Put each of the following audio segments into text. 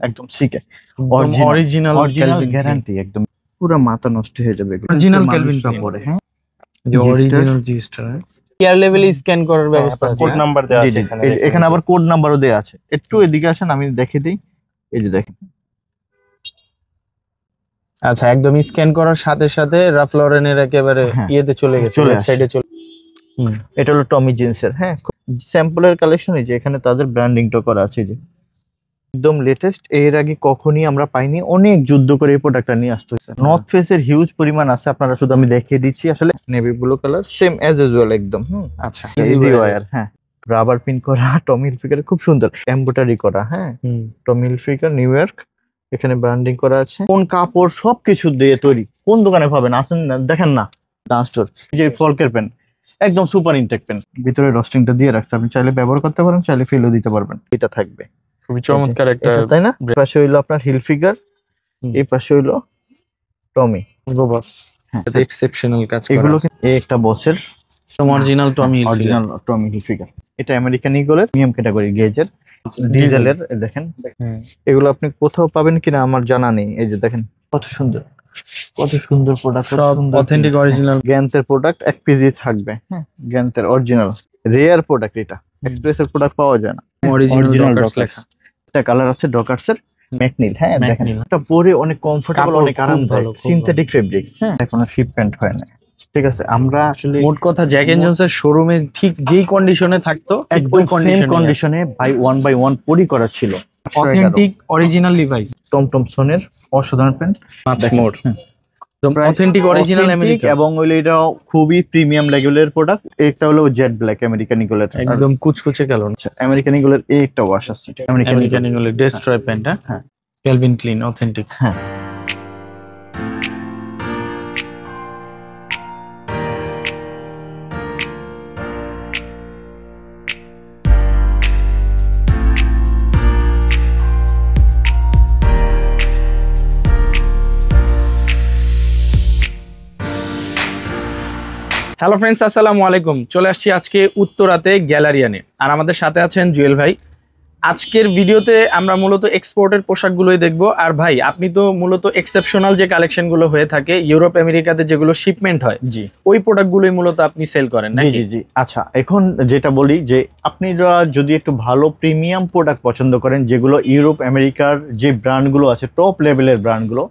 একদম সিকে original guarantee, একদম পুরো মাথা নষ্ট হয়ে যাবে। অরিজিনাল কেলভিন পরে হ্যাঁ, যে অরিজিনাল জি স্টার কেয়ার লেভেলে স্ক্যান করার ব্যবস্থা আছে, কোড নাম্বার দেওয়া আছে এখানে। এখানে আবার কোড নাম্বারও দেওয়া আছে। একটু এদিকে আসেন, আমি দেখিয়ে দিই। এই যে দেখেন, আচ্ছা, একদম স্ক্যান করার সাথে সাথে রাফ লরেনের একেবারে ইয়েতে চলে গেছে, ওয়েবসাইটে চলে। এটা হলো টমি জিন্সের হ্যাঁ স্যাম্পলের কালেকশন। এই যে এখানে তাদের ব্র্যান্ডিংটা করা আছে, যে একদম লেটেস্ট। এর আগে কখনই আমরা পাইনি, অনেক যুদ্ধ করে এই প্রোডাক্টটা নিয়ে আসতে হয়েছে। নর্থ ফেসের হিউজ পরিমাণ আছে, আপনারা শুধু আমি দেখিয়ে দিচ্ছি। আসলে navy blue colour same as usual একদম। আচ্ছা, ইজি ওয়্যার হ্যাঁ, রাবার পিন করা, টমি হিলফিগার খুব সুন্দর এমব্রয়ডারি করা হ্যাঁ, টমি হিলফিগার নিউ ইয়র্ক, এখানে ব্র্যান্ডিং করা আছে। কোন কাপড় সবকিছু দিয়ে তৈরি, কোন দোকানে পাবেন আসেন না দেখেন না। ডান্স স্টোর, যে ফলকের পেন একদম সুপার ইনটেক পেন, ভিতরে রস্টিংটা দিয়ে রাখছে, আপনি চাইলে ব্যবহার করতে পারেন, চাইলে ফেলও দিতে পারবেন। এটা থাকবে খুবই চমৎকার একটা, তাই না? পাশে হইলো আপনার হিলফিগার, এই পাশে হইলো টমি বস। এটা এক্সেপশনাল কাজ করা। এগুলো এই একটা বসের অরিজিনাল টমি হিলফিগার। এটা আমেরিকান ইগলের প্রিমিয়াম ক্যাটাগরি গেজের ডিজেলের। দেখেন এগুলো আপনি কোথাও পাবেন কিনা আমার জানা নেই। এই যে দেখেন কত সুন্দর, কত সুন্দর প্রোডাক্ট, সব অথেন্টিক অরিজিনাল গ্যান্তের প্রোডাক্ট। এক পিসই থাকবে হ্যাঁ, গ্যান্তের অরিজিনাল রেয়ার প্রোডাক্ট। এটা এক্সপ্রেসের প্রোডাক্ট পাওয়া যায় না। অরিজিনাল ডকার্স লেখা। এটা কালার আছে ডকার্সের ম্যাকনিল হ্যাঁ, দেখেন এটা পরে অনেক কমফোর্টেবল, অনেক আরামদায়ক, সিনথেটিক ফেব্রিক্স হ্যাঁ, কোনো শিপমেন্ট হয় না। ঠিক আছে, আমরা আসলে মোট কথা জ্যাক এন্ড জনসের শোরুমে ঠিক যেই কন্ডিশনে থাকতো একদম কন্ডিশনে বাই ওয়ান পরি করা ছিল। অথেন্টিক অরিজিনাল লিভাইস টমটমসনের অসাধারণ প্যান্ট, মোর অথেন্টিক অরিজিনাল আমেরিকান, এবং হইলো এটা খুবই প্রিমিয়াম লেভেলের প্রোডাক্ট। এটা হলো জেড ব্ল্যাক আমেরিকান ইগলের, একদম কুচকুচে কালো। আমেরিকান ইগলের এই একটা ওয়াশ আছে, আমেরিকান ইগলের ডেস্ট্রয় প্যান্ট হ্যাঁ, ক্যালভিন ক্লিন অথেন্টিক হ্যাঁ। হ্যালো ফ্রেন্ডস, আসসালামু আলাইকুম। চলে আসছি আজকে উত্তরাতে গ্যালারিয়ানে, আর আমাদের সাথে আছেন জুয়েল ভাই। আজকের ভিডিওতে আমরা মূলত এক্সপোর্টের পোশাকগুলোই দেখব। আর ভাই, আপনি তো মূলত এক্সেপশনাল যে কালেকশনগুলো হয়ে থাকে ইউরোপ আমেরিকাতে যেগুলো শিপমেন্ট হয়, জি ওই প্রোডাক্টগুলোই মূলত আপনি সেল করেন নাকি? জি জি। আচ্ছা, এখন যেটা বলি যে আপনি যদি একটু ভালো প্রিমিয়াম প্রোডাক্ট পছন্দ করেন, যেগুলো ইউরোপ আমেরিকার যে ব্র্যান্ডগুলো আছে টপ লেভেলের ব্র্যান্ডগুলো,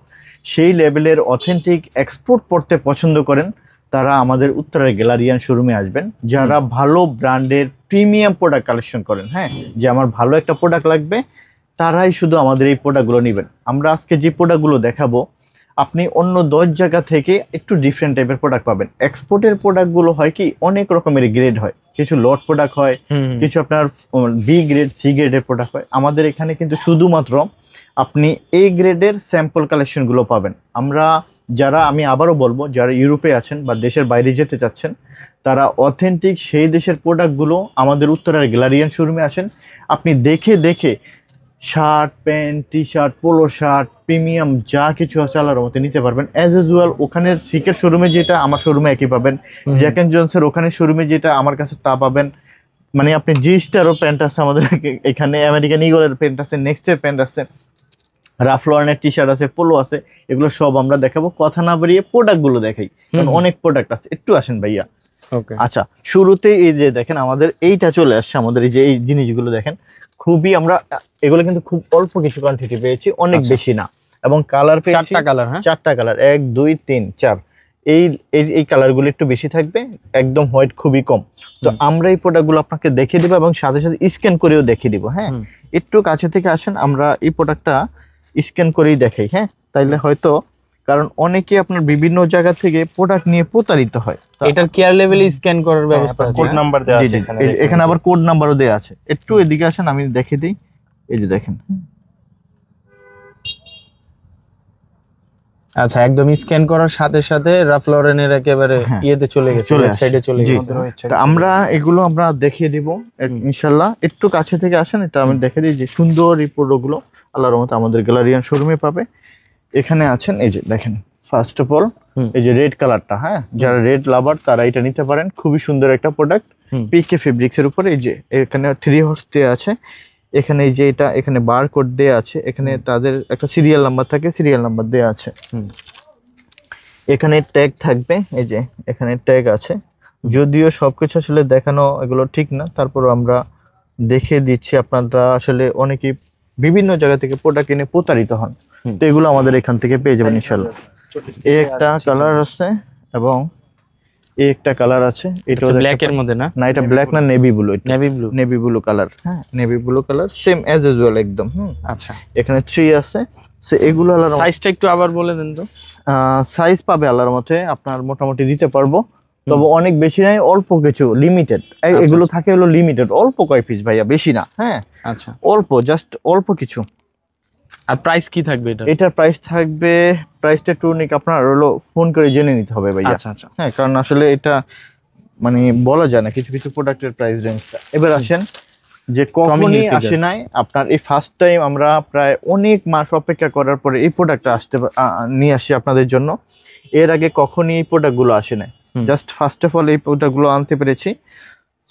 সেই লেভেলের অথেন্টিক এক্সপোর্ট করতে পছন্দ করেন, তারা আমাদের উত্তরের গ্যালারিয়ান শোরুমে আসবেন। যারা ভালো ব্র্যান্ডের প্রিমিয়াম প্রোডাক্ট কালেকশন করেন হ্যাঁ, যে আমার ভালো একটা প্রোডাক্ট লাগবে, তারাই শুধু আমাদের এই প্রোডাক্টগুলো নেবেন। আমরা আজকে যে প্রোডাক্টগুলো দেখাবো, আপনি অন্য 10 জায়গা থেকে একটু ডিফারেন্ট টাইপের প্রোডাক্ট পাবেন। এক্সপোর্টের প্রোডাক্টগুলো হয় কি, অনেক রকমের গ্রেড হয়, কিছু লট প্রোডাক্ট হয়, কিছু আপনার বি গ্রেড সি গ্রেডের প্রোডাক্ট হয়। আমাদের এখানে কিন্তু শুধুমাত্র আপনি এই গ্রেডের স্যাম্পল কালেকশনগুলো পাবেন। আমি আবারও বলবো, যারা ইউরোপে আছেন বা দেশের বাইরে যেতে চাচ্ছেন, তারা অথেন্টিক সেই দেশের প্রোডাক্টগুলো আমাদের উত্তরের গ্যালারিয়ান শোরুমে আসেন। আপনি দেখে দেখে shirt pant T shirt polo shirt premium যা কিছু আছে আল্লাহর মতে নিতে পারবেন। অ্যাজ ইউজুয়াল ওখানের সিকের শোরুমে যেটা আমার শোরুমে একই পাবেন, জ্যাক এন্ড জনসের ওখানে শোরুমে যেটা আমার কাছে তা পাবেন। মানে আপনি জি স্টারও প্যান্ট আছে আমাদের এখানে, আমেরিকান ইগলের প্যান্ট আছে, নেক্সটের প্যান্ট আছে, রাফ লরেনের টি শার্ট আছে, পোলো আছে, এগুলো সব আমরা দেখাবো। কথা না বাড়িয়ে প্রোডাক্টগুলো দেখাই, কারণ অনেক প্রোডাক্ট আছে। একটু আসেন ভাইয়া। আচ্ছা, শুরুতে এই যে দেখেন আমাদের এইটা চলে আসছে, আমাদের এই যে এই জিনিসগুলো দেখেন, খুবই আমরা এগুলো কিন্তু খুব অল্প কিছু কোয়ান্টিটি পেয়েছি, অনেক বেশি না। এবং কালার পেয়েছি চারটা কালার, 1 2 3 4। এই কালারগুলো একটু বেশি থাকবে, একদম হোয়াইট খুবই কম। তো আমরা এই প্রোডাক্টগুলো আপনাকে দেখিয়ে দিব এবং সাথে সাথে স্ক্যান করেও দেখিয়ে দিব হ্যাঁ। একটু কাছে থেকে আসেন, আমরা এই প্রোডাক্টটা স্ক্যান করেই দেখাই হ্যাঁ, তাইলে হয়তো, কারণ অনেকে আপনার বিভিন্ন জায়গা থেকে প্রোডাক্ট নিয়ে প্রতারিত হয়। এটার কেয়ার লেভেলে স্ক্যান করার ব্যবস্থা আছে, কোড নাম্বার দেওয়া আছে এখানে। এখানে আবার কোড নাম্বারও দেওয়া আছে। একটু এদিকে আসেন, আমি দেখিয়ে দিই। এই যে দেখেন, আচ্ছা, একদম স্ক্যান করার সাথে সাথে রাফ লরেনের একেবারে ইয়েতে চলে গেছে, ওয়েবসাইটে চলে গেছে। তো আমরা এগুলো আমরা দেখিয়ে দিব ইনশাআল্লাহ। একটু কাছে থেকে আসেন, এটা আমি দেখিয়ে দিই যে সুন্দর এই প্রোডাক্টগুলো আল্লাহর রহমতে আমাদের গ্যালারিয়ান শোরুমে পাবে। এখানে আছেন, এই যে দেখেন, ফার্স্ট অফ অল এই যে রেড কালারটা হ্যাঁ, যারা রেড লাভার তারা এটা নিতে পারেন। খুবই সুন্দর একটা প্রোডাক্ট, পিকে ফেব্রিক্স এর উপরে। এই যে এখানে 3 হর্স দেওয়া আছে, এখানে এই যে এটা এখানে বারকোড দেয়া আছে, এখানে তাদের একটা সিরিয়াল নাম্বার থাকে, সিরিয়াল নাম্বার দেয়া আছে। এখানে ট্যাগ থাকবে, এই যে এখানে ট্যাগ আছে। যদিও সবকিছু আসলে দেখানো এগুলো ঠিক না, তারপরও আমরা দেখে দিচ্ছি। আপনারা আসলে অনেকেই বিভিন্ন জায়গা থেকে প্রোডাক্ট কিনে প্রতারিত হন, তো এগুলো আমাদের এখান থেকে পেয়ে যাবেন ইনশাল্লাহ। এই একটা কালার আছে এবং এই একটা কালার আছে, এটা ব্ল্যাক এর মধ্যে না? না, এটা ব্ল্যাক না, navy blue. Navy blue, navy blue colour. হ্যাঁ, navy blue colour, same as usual একদম। আচ্ছা, এখানে 3 আছে। সো এগুলো আলাদা সাইজটা একটু আবার বলে দেন তো। সাইজ পাবে আল্লাহর মতে, আপনার মোটামুটি দিতে পারবো, তবে অনেক বেশি নাই, অল্প কিছু, লিমিটেড। এগুলো থাকে হলো লিমিটেড, অল্প কয় পিস ভাইয়া, বেশি না। হ্যাঁ, আচ্ছা, অল্প, জাস্ট অল্প কিছু। আর প্রাইস কি থাকবে এটা? এটার প্রাইস থাকবে, প্রাইসটা টুনিক আপনার হলো ফোন করে জেনে নিতে হবে ভাইয়া। আচ্ছা আচ্ছা, হ্যাঁ, কারণ আসলে এটা মানে বলা যায় না কিছু কিছু প্রোডাক্টের প্রাইস রেঞ্জটা। এবার আসেন যে কখনই আসে নাই আপনার, এই ফার্স্ট টাইম আমরা প্রায় অনেক মাস অপেক্ষা করার পরে এই প্রোডাক্টটা নিয়ে আসি আপনাদের জন্য। এর আগে কখনই এই প্রোডাক্টগুলো আসে নাই, জাস্ট ফার্স্ট অফ অল এই প্রোডাক্টগুলো আনতে পেরেছি।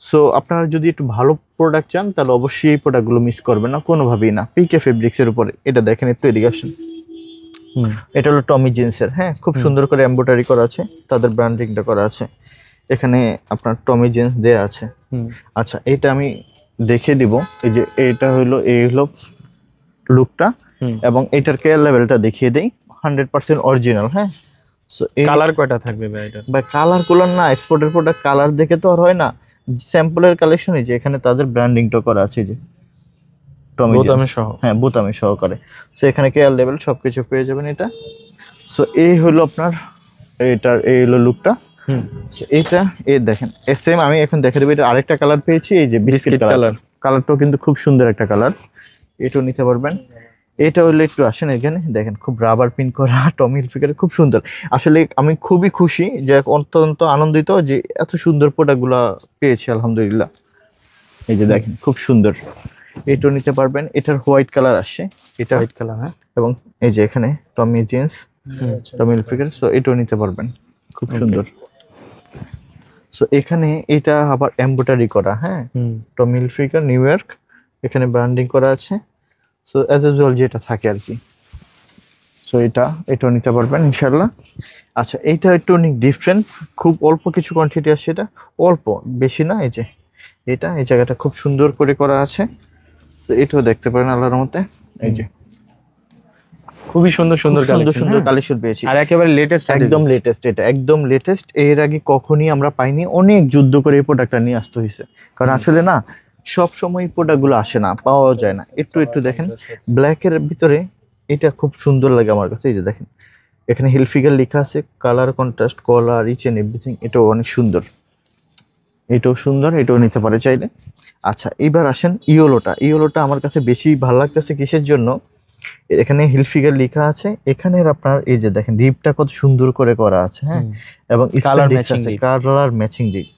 সো আপনারা যদি একটু ভালো প্রোডাক্ট চান তাহলে অবশ্যই এই প্রোডাক্টগুলো মিস করবেন না, কোনোভাবেই না। পিকে ফেব্রিক্সের উপরে এটা দেখেন, একটু এদিকে আসেন। এটা হলো টমি জিন্সের। হ্যাঁ, খুব সুন্দর করে এমব্রয়ডারি করা আছে, তাদের ব্র্যান্ডিংটা করা আছে। এখানে আপনার টমি জিন্স দেয়া আছে। আচ্ছা, এটা আমি দেখে দিব। এই যে এটা হলো, এই হলো লুকটা, এবং এটার কেয়ার লেভেলটা দেখিয়ে দেই। 100% অরিজিনাল। হ্যাঁ, সো কালার কয়টা থাকবে ভাই এটা? ভাই কালার কুলার না, এক্সপোর্টের প্রোডাক্ট কালার দেখে তো আর হয় না। স্যাম্পলের কালেকশনে যে এখানে তাদের ব্র্যান্ডিংটা করা আছে, যে টমি বোতামে সহ। হ্যাঁ, বোতামে সহকারে। সো এখানে কেয়ার লেভেল সবকিছু পেয়ে যাবেন এটা। সো এই হলো আপনার এটার, এই হলো লুকটা। এটা এই দেখেন, সেম আমি এখন দেখে দেবো। এটা আরেকটা কালার পেয়েছি, এই যে বিস্কিট কালার। কালারটাও কিন্তু খুব সুন্দর একটা কালার, এটাও নিতে পারবেন। এটা হলো, একটু আসেন এখানে দেখেন, খুব রাবার প্রিন্ট করা টমি হিলফিগার, খুব সুন্দর। আসলে আমি খুবই খুশি, যে অত্যন্ত আনন্দিত যে এত সুন্দর প্রোডাক্টগুলো পেয়েছি আলহামদুলিল্লাহ। এই যে দেখেন, খুব সুন্দর। এটাও নিতে পারবেন। এটার হোয়াইট কালার আসছে, এটা হোয়াইট কালার। হ্যাঁ, এবং এই যে এখানে টমি জিন্স, টমি হিলফিগার। সো এটাও নিতে পারবেন, খুব সুন্দর। সো এখানে এটা আবার এমব্রয়ডারি করা। হ্যাঁ, টমি হিলফিগার নিউ ইয়র্ক, এখানে ব্র্যান্ডিং করা আছে। সো অ্যাজ ইউজুয়াল যেটা থাকে আর কি। সো এটাও নিতে পারবেন ইনশাল্লাহ। আচ্ছা, এইটা একটু অনেক ডিফারেন্ট, খুব অল্প কিছু কোয়ান্টিটি আসছে, এটা অল্প, বেশি না। এই যে এটা, এই জায়গাটা খুব সুন্দর করে করা আছে। তো এটাও দেখতে পারেন আল্লাহর মতে। এই যে খুবই সুন্দর সুন্দর সুন্দর কালেকশন পেয়েছি, আর একেবারে লেটেস্ট, একদম লেটেস্ট। এটা একদম লেটেস্ট, এর আগে কখনই আমরা পাইনি। অনেক যুদ্ধ করে এই প্রোডাক্টটা নিয়ে আসতে হয়েছে, কারণ আসলে না সব সময় প্রোডাক্টগুলো আসে না, পাওয়া যায় না। একটু দেখেন, ব্ল্যাকের ভিতরে এটা খুব সুন্দর লাগে আমার কাছে। এই যে দেখেন, এখানে হিল ফিগার লেখা আছে, colour contrast, collar, each and everything. এটাও অনেক সুন্দর, এটাও সুন্দর, এটাও নিতে পারে চাইলে। আচ্ছা, এবার আসেন ইয়েলোটা আমার কাছে বেশি ভালো লাগতেছে। কিসের জন্য? এখানে হিল ফিগার লেখা আছে, এখানে আপনার এই যে দেখেন রিপটা কত সুন্দর করে করা আছে। হ্যাঁ, এবং কালার ম্যাচিং রিপ।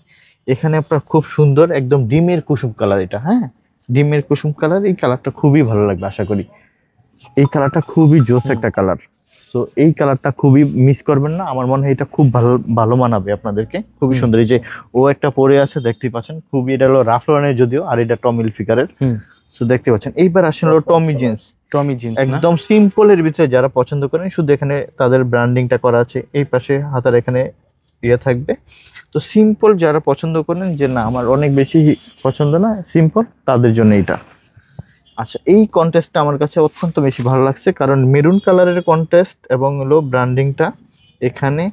এখানে আপনার খুব সুন্দর, একদম ডিমের কুসুম কালার এটা। হ্যাঁ, ডিমের কুসুম কালার। এই কালারটা খুবই ভালো লাগবে আশা করি। এই কালারটা খুবই জোস একটা কালার। সো এই কালারটা খুবই মিস করবেন না, আমার মনে হয় এটা খুব ভালো মানাবে আপনাদেরকে। খুবই সুন্দর। এই যে ও একটা পরে আছে, দেখতে পাচ্ছেন, খুবই। এটা হলো রাফ লনের যদিও, আর এটা টমি হিলফিগারের। সো দেখতে পাচ্ছেন। এইবার আসেন হলো টমি জিন্স। একদম সিম্পলের ভিতরে যারা পছন্দ করেন, শুধু এখানে তাদের ব্র্যান্ডিংটা করা আছে। এই পাশে হাতার এখানে ইয়ে থাকবে। তো সিম্পল যারা পছন্দ করেন, যে না আমার অনেক বেশি পছন্দ না, সিম্পল, তাদের জন্য এটা। আচ্ছা, এই কন্টেস্টটা আমার কাছে অত্যন্ত বেশি ভালো লাগছে, কারণ মেরুন কালারের কন্টেস্ট এবং হলো ব্র্যান্ডিংটা এখানে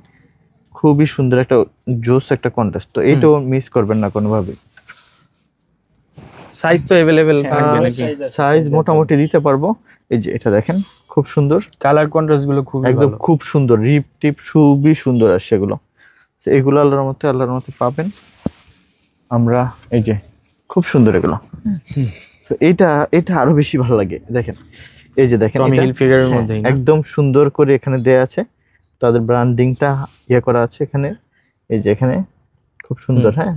খুবই সুন্দর একটা জোস একটা কন্টেস্ট। তো এইটাও মিস করবেন না কোনোভাবে। সাইজ তো अवेलेबल থাকবে নাকি? সাইজ মোটামুটি দিতে পারবো। এই যে এটা দেখেন, খুব সুন্দর কালার কন্ট্রাস্ট গুলো খুবই একদম ভালো, খুব সুন্দর। রিপ টিপ খুবই সুন্দর আসছে এগুলো। তো এগুলো আল্লাহর মতে পাবেন আমরা। এই যে খুব সুন্দর এগুলো। তো এটা আরো বেশি ভালো লাগে। দেখেন, এই যে দেখেন, টমি হিলফিগারের মধ্যেই না? একদম সুন্দর করে এখানে দেয়া আছে, তাদের ব্র্যান্ডিংটা ইয়ে করা আছে এখানে। এই যে এখানে খুব সুন্দর। হ্যাঁ,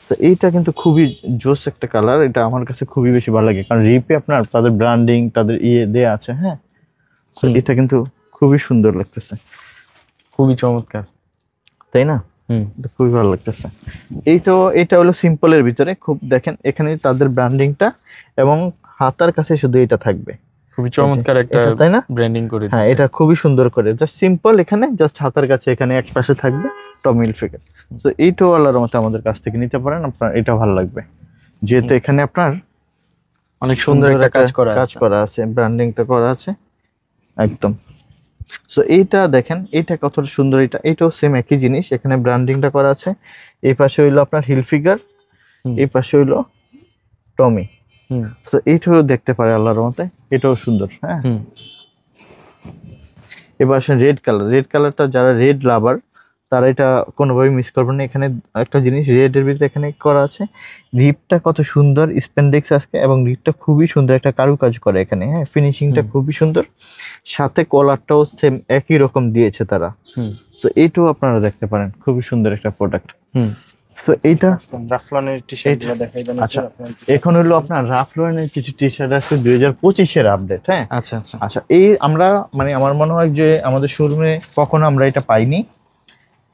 তো এইটা কিন্তু খুবই জোস একটা কালার। এটা আমার কাছে খুবই বেশি ভালো লাগে, কারণ রিপে আপনার তাদের ব্র্যান্ডিং, তাদের ইয়ে দেয়া আছে। হ্যাঁ, তো এটা কিন্তু খুবই সুন্দর লাগতেছে, খুবই চমৎকার, তাই না? খুবই ভালো লাগতেছে। এটা হলো সিম্পলের ভিতরে। খুব দেখেন, এখানে তাদের ব্র্যান্ডিংটা এবং হাতার কাছে শুধু এটা থাকবে, খুবই চমৎকার একটা এটা, তাই না? ব্র্যান্ডিং করে হ্যাঁ, দিয়েছে। এটা খুবই সুন্দর করে, জাস্ট সিম্পল, এখানে জাস্ট হাতার কাছে এখানে এক পাশে থাকবে টমি হিলফিগার। তো এইটাও আল্লাহর রহমতে আমাদের কাছ থেকে নিতে পারেন, আপনার এটা ভালো লাগবে, যেহেতু এখানে আপনার অনেক সুন্দর একটা কাজ করা আছে, ব্র্যান্ডিংটা করা আছে একদম। সো এইটা দেখেন, এইটা কতটা সুন্দর, এটাও সেম একই জিনিস, এখানে ব্র্যান্ডিংটা করা আছে। এই পাশে হইলো আপনার হিলফিগার, এই পাশে হইলো টমি। তো এইটাও দেখতে পারে আল্লাহর রহমতে, এটাও সুন্দর। হ্যাঁ, এবার আসেন রেড কালারটা, যারা রেড লাভার তারা এটা কোনোভাবেই মিস করবেন না। এখানে একটা জিনিস রেড এর ভিতরে এখানে করা আছে, রিপটা কত সুন্দর স্প্যান্ডেক্স আজকে, এবং রিপটা খুবই সুন্দর একটা কারুকাজ করে এখানে। হ্যাঁ, ফিনিশিংটা খুবই সুন্দর, সাথে কলারটাও সেম একই রকম দিয়েছে তারা। তো এইটাও আপনারা দেখতে পারেন, খুবই সুন্দর একটা প্রোডাক্ট। তো এইটা রাফলনের টি-শার্টগুলো দেখাই দেন। আচ্ছা, এখন হলো আপনার রাফলনের কিছু টি-শার্ট আছে 2025 আপডেট। হ্যাঁ, আচ্ছা আচ্ছা আচ্ছা, এই আমরা মানে আমার মনে হয় যে আমাদের শোরুমে কখনো আমরা এটা পাইনি।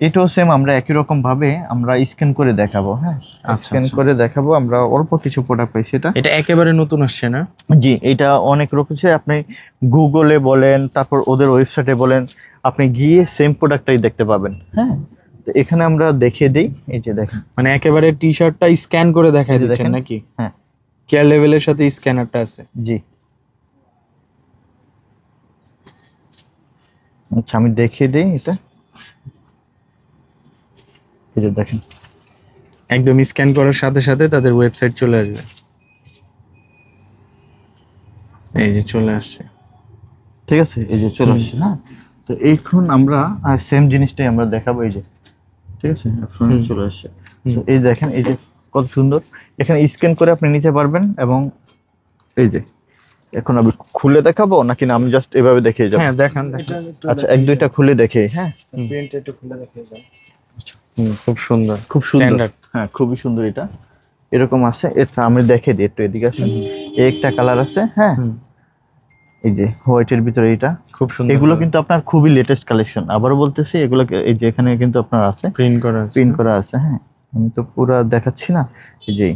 এটাও সেম আমরা একই রকম ভাবে আমরা স্ক্যান করে দেখাবো। হ্যাঁ, স্ক্যান করে দেখাবো। আমরা অল্প কিছু প্রোডাক্ট পাইছি, এটা একেবারে নতুন আসছে না? জি, এটা অনেক রকম, আপনি গুগলে বলেন, তারপর ওদের ওয়েবসাইটে বলেন, আপনি গিয়ে সেম প্রোডাক্টটাই দেখতে পাবেন। হ্যাঁ, তো এখানে আমরা দেখিয়ে দিই, এই যে দেখেন, মানে একেবারে টি শার্টটা স্ক্যান করে দেখাই দিচ্ছেন নাকি? হ্যাঁ, কেয়ার লেভেলের সাথে স্ক্যানারটা আছে। জি, আচ্ছা আমি দেখিয়ে দিই এটা, এই যে দেখেন, একদম স্ক্যান করার সাথে সাথে তাদের ওয়েবসাইট চলে আসবে। এই যে চলে আসছে, ঠিক আছে, এই যে চলে আসছে। হ্যাঁ, তো এখন আমরা সেম জিনিসটাই আমরা দেখাবো, এই যে ঠিক আছে, চলে আসছে। তো এই দেখেন, এই যে কত সুন্দর, এখানে স্ক্যান করে আপনি নিতে পারবেন। এবং এই যে এখন আমি খুলে দেখাবো নাকি না, আমি জাস্ট এভাবে দেখিয়ে যাবো? হ্যাঁ দেখান। আচ্ছা, এক দুইটা খুলে দেখে। হ্যাঁ, প্রিন্ট একটু খুলে দেখাই দেন। খুব সুন্দর, খুব সুন্দর। স্ট্যান্ডার্ড। হ্যাঁ, খুবই সুন্দর, এটা এরকম আছে। এটা আমি দেখে দিই একটু, এদিকে আসেন। এই একটা কালার আছে। হ্যাঁ, এই যে হোয়াইটের ভিতরে এটা খুব সুন্দর। এগুলো কিন্তু আপনার খুবই লেটেস্ট কালেকশন, আবারও বলতেছি, এগুলো এই যে এখানে কিন্তু আপনার আছে, প্রিন্ট করা আছে। হ্যাঁ, আমি তো পুরো দেখাচ্ছি না, এই যে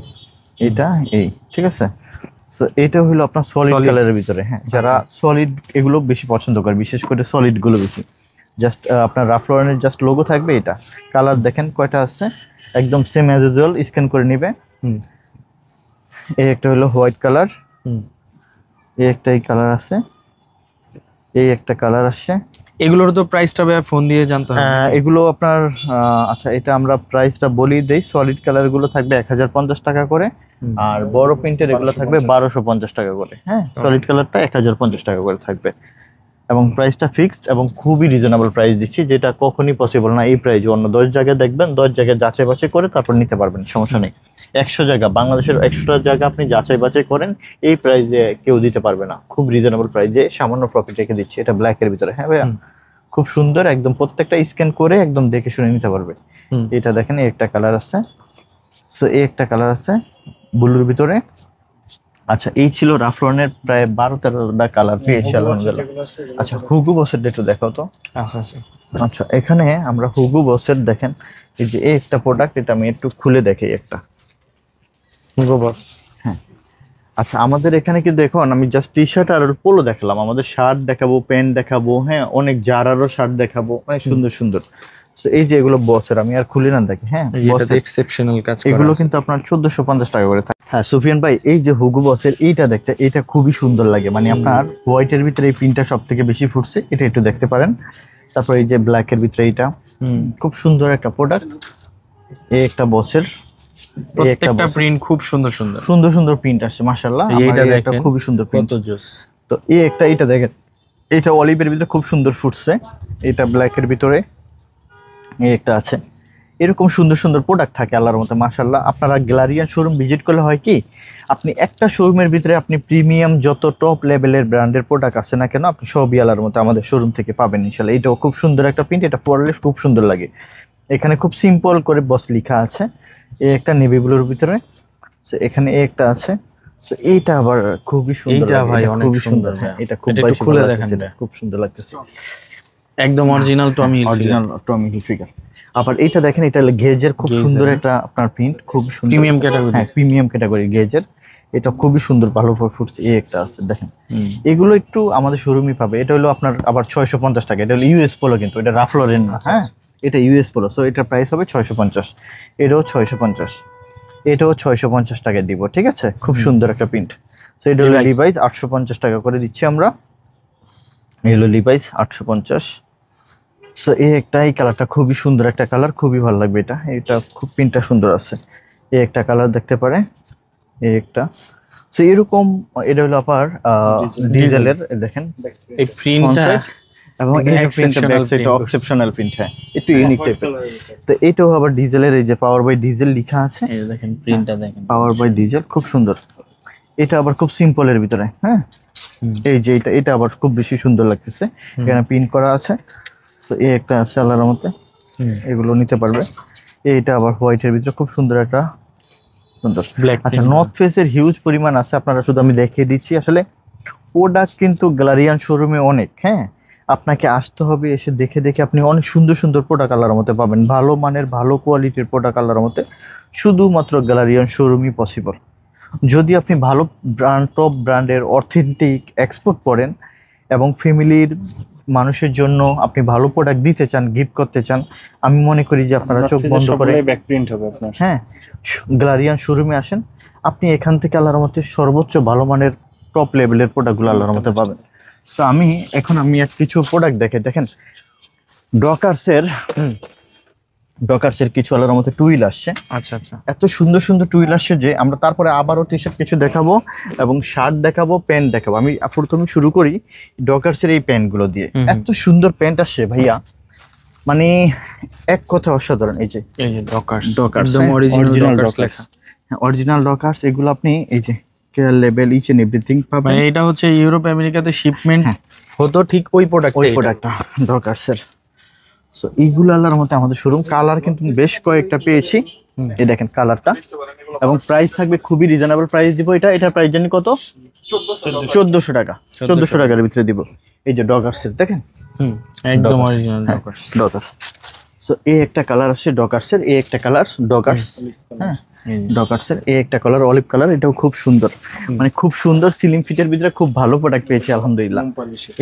এটা, এই ঠিক আছে। তো এটা হলো আপনার সলিড কালারের ভিতরে। হ্যাঁ, যারা সলিড এগুলো বেশি পছন্দ করে, বিশেষ করে সলিড গুলো বেশি, জাস্ট আপনার রাফলনের জাস্ট লোগো থাকবে। এটা কালার দেখেন কয়টা আছে, একদম সেম অ্যাজ ইউজুয়াল, স্ক্যান করে নিবে। এই একটা হলো হোয়াইট কালার, এই একটা এই কালার আছে, এই একটা কালার আসছে। এগুলোর তো প্রাইসটা ভাই ফোন দিয়ে জানতে হবে। এগুলো আপনার আচ্ছা, এটা আমরা প্রাইসটা বলি দেই। সলিড কালার গুলো থাকবে 1050 টাকা করে, আর বড় প্রিন্টের এগুলো থাকবে 1250 টাকা করে। হ্যাঁ, সলিড কালারটা 1050 টাকা করে থাকবে, এবং প্রাইসটা ফিক্সড এবং খুবই রিজনেবল প্রাইস দিচ্ছি, যেটা কখনই পসিবল না এই প্রাইস। অন্য 10 জায়গায় দেখবেন, 10 জায়গায় যাচাই বাছাই করে তারপর নিতে পারবেন, সমস্যা নেই। 100 জায়গা, বাংলাদেশের 100টা জায়গা আপনি যাচাই বাছাই করেন, এই প্রাইসে কেউ দিতে পারবে না। খুব রিজনেবল প্রাইসে সামান্য প্রফিট রেখে দিচ্ছি। এটা ব্ল্যাকের ভিতরে। হ্যাঁ ভাইয়া, খুব সুন্দর, একদম প্রত্যেকটা স্ক্যান করে একদম দেখে শুনে নিতে পারবে। এটা দেখেন, এই একটা কালার আছে। সো এই একটা কালার আছে ব্লুর ভিতরে। আচ্ছা, এই ছিল রাফলনের প্রায় 12-13টা কালার পেয়েছি আলহামদুলিল্লাহ। আচ্ছা, হুগো বসের একটু দেখাও তো। আচ্ছা, এখানে আমরা হুগো বসের দেখেন, এই যে এই একটা প্রোডাক্ট, এটা আমি একটু খুলে দেখাই একটা হুগো বস। হ্যাঁ, আচ্ছা, আমাদের এখানে কি দেখুন, আমি জাস্ট টি শার্ট আর পোলো দেখালাম, আমাদের শার্ট দেখাবো, প্যান্ট দেখাবো। হ্যাঁ, অনেক জারারও শার্ট দেখাবো, অনেক সুন্দর সুন্দর। তো এই যে এগুলো বসের, আমি আর খুলে না দেখি। হ্যাঁ, এটাতে এক্সেপশনাল কাজ করা আছে। এগুলো কিন্তু আপনার 1450 টাকা করে থাকে। হ্যাঁ সুফিয়ান ভাই, এই যে হুগো বসের এইটা দেখতে, এটা খুবই সুন্দর লাগে। মানে আপনার হোয়াইটের ভিতরে এই প্রিন্টটা সব থেকে বেশি ফুটছে, এটা একটু দেখতে পারেন। তারপর এই যে ব্ল্যাকের ভিতরে এইটা খুব সুন্দর একটা প্রোডাক্ট। এই একটা বসের প্রত্যেকটা প্রিন্ট খুব সুন্দর সুন্দর সুন্দর সুন্দর প্রিন্ট আসছে মাশাআল্লাহ। এইটা দেখেন, খুবই সুন্দর প্রিন্ট, কত জোস। তো এই একটা, এটা দেখেন, এটা অলিভের ভিতরে খুব সুন্দর ফুটছে। এটা ব্ল্যাকের ভিতরে এই একটা আছে। এরকম সুন্দর সুন্দর প্রোডাক্ট থাকে আল্লাহর মতো মাশাআল্লাহ। আপনারা গ্যালারিয়ান শোরুম ভিজিট করলে হয় কি, আপনি একটা শোরুমের ভিতরে আপনি প্রিমিয়াম যত টপ লেভেলের ব্র্যান্ডের প্রোডাক্ট আছে না কেন, আপনি সবই আল্লাহর মতো আমাদের শোরুম থেকে পাবেন ইনশাআল্লাহ। এটাও খুব সুন্দর একটা প্রিন্ট, এটা পরলে খুব সুন্দর লাগে। এখানে খুব সিম্পল করে বস লেখা আছে। এই একটা নেভি ব্লুর ভিতরে, সো এখানে এই একটা আছে। সো এইটা আবার খুবই সুন্দর, এইটা ভাই অনেক সুন্দর। এটা খুব খুলে দেখেন, খুব সুন্দর লাগতেছে, একদম অরিজিনাল টমি হিলফিগার। আবার এইটা দেখেন, এটা গেজের খুব সুন্দর একটা আপনার প্রিন্ট, খুব সুন্দর, প্রিমিয়াম ক্যাটাগরি। হ্যাঁ, প্রিমিয়াম ক্যাটাগরি গেজের। এটা খুবই সুন্দর ভালো ফুটছে, এই একটা আছে দেখেন। এগুলো একটু আমাদের শোরুমই পাবে। এটা হলো আপনার আবার 650 টাকা। এটা হলো ইউএস পোলো, কিন্তু এটা রাফ লরেন না। হ্যাঁ, এটা ইউএস পোলো, সো এটার প্রাইস হবে 650। এটাও 650, এটাও 650 টাকায় দিব, ঠিক আছে? খুব সুন্দর একটা প্রিন্ট। সো এটা হলো লিভাইস, 850 টাকা করে দিচ্ছি আমরা। এই হলো লিভাইস 850। সো এই একটা, এই কালারটা খুবই সুন্দর একটা কালার, খুবই ভালো লাগবে এটা। এটা খুব প্রিন্টটা সুন্দর আছে। এই একটা কালার দেখতে পারে, এই একটা। সো এরকম, এটা হলো আবার ডিজেলের, দেখেন এই প্রিন্টটা এবং এই প্রিন্টটা ব্যাক সাইডে এক্সেপশনাল প্রিন্ট। হ্যাঁ, একটু ইউনিক টাইপের। তো এটাও আবার ডিজেলের, এই যে পাওয়ার বাই ডিজেল লেখা আছে, এই দেখেন প্রিন্টটা দেখেন, পাওয়ার বাই ডিজেল, খুব সুন্দর। এটা আবার খুব সিম্পলের ভিতরে। হ্যাঁ, এই যে এটা আবার খুব বেশি সুন্দর লাগতেছে, এখানে প্রিন্ট করা আছে। তো এই একটা আছে আলাদার মধ্যে, এগুলো নিতে পারবে। এইটা আবার হোয়াইটের ভিতরে খুব সুন্দর একটা সুন্দর। আচ্ছা, নর্থ ফেসের হিউজ পরিমাণ আছে, আপনারা শুধু আমি দেখিয়ে দিচ্ছি। আসলে প্রোডাক্ট কিন্তু গ্যালারিয়ান শোরুমে অনেক। হ্যাঁ, আপনাকে আসতে হবে, এসে দেখে দেখে আপনি অনেক সুন্দর সুন্দর প্রোডাক্ট আল্লাহর মধ্যে পাবেন, ভালো মানের ভালো কোয়ালিটির প্রোডাক্ট আল্লাহর মধ্যে শুধুমাত্র গ্যালারিয়ান শোরুমই পসিবল। যদি আপনি ভালো ব্র্যান্ড, টপ ব্র্যান্ডের অথেন্টিক এক্সপোর্ট করেন এবং ফ্যামিলির মানুষের জন্য আপনি ভালো প্রোডাক্ট দিতে চান, গিফট করতে চান, আমি মনে করি যে আপনারা চোখ বন্ধ করে ব্যাক প্রিন্ট হবে আপনার। হ্যাঁ, গ্যালারিয়ান শোরুমে আসেন, আপনি এখান থেকে আল্লাহর মধ্যে সর্বোচ্চ ভালো মানের টপ লেভেলের প্রোডাক্টগুলো আল্লাহর মধ্যে পাবেন। তো আমি কিছু প্রোডাক্ট দেখেন ডকার্সের কিছু আল্লাহর মধ্যে টুইল আসছে। আচ্ছা আচ্ছা, এত সুন্দর সুন্দর টুইল আসছে যে আমরা তারপরে আবারও টি শার্ট কিছু দেখাবো এবং শার্ট দেখাবো, প্যান্ট দেখাবো। আমি প্রথমে শুরু করি ডকার্সের এই প্যান্টগুলো দিয়ে। এত সুন্দর প্যান্ট আসছে ভাইয়া, মানে এক কথা অসাধারণ। এই যে ডকার্স, ডকার্স, একদম অরিজিনাল ডকার্স লেখা। অরিজিনাল ডকার্স, এগুলো আপনি এই যে care level each and everything পাবেন। মানে এটা হচ্ছে ইউরোপ আমেরিকাতে শিপমেন্ট হতো, ঠিক ওই প্রোডাক্টটা ডকার্সের। সো এইগুলো আল্লাহর মধ্যে আমাদের শোরুম। কালার কিন্তু বেশ কয়েকটা পেয়েছি, এই দেখেন কালারটা। এবং প্রাইস থাকবে খুবই রিজনেবল প্রাইস দিব। এটার প্রাইস জানি কত? 1400 টাকা। 1400 টাকার ভিতরে দিব। এই যে ডকার্সের দেখেন, একদম অরিজিনাল ডকার্স। সো এই একটা কালার আছে ডকার্সের, এই একটা কালার ডকার্স। হ্যাঁ, ডকার্সের এই একটা কালার অলিভ কালার, এটাও খুব সুন্দর, মানে খুব সুন্দর সিলিং ফিটের ভিতরে খুব ভালো প্রোডাক্ট পেয়েছি আলহামদুলিল্লাহ।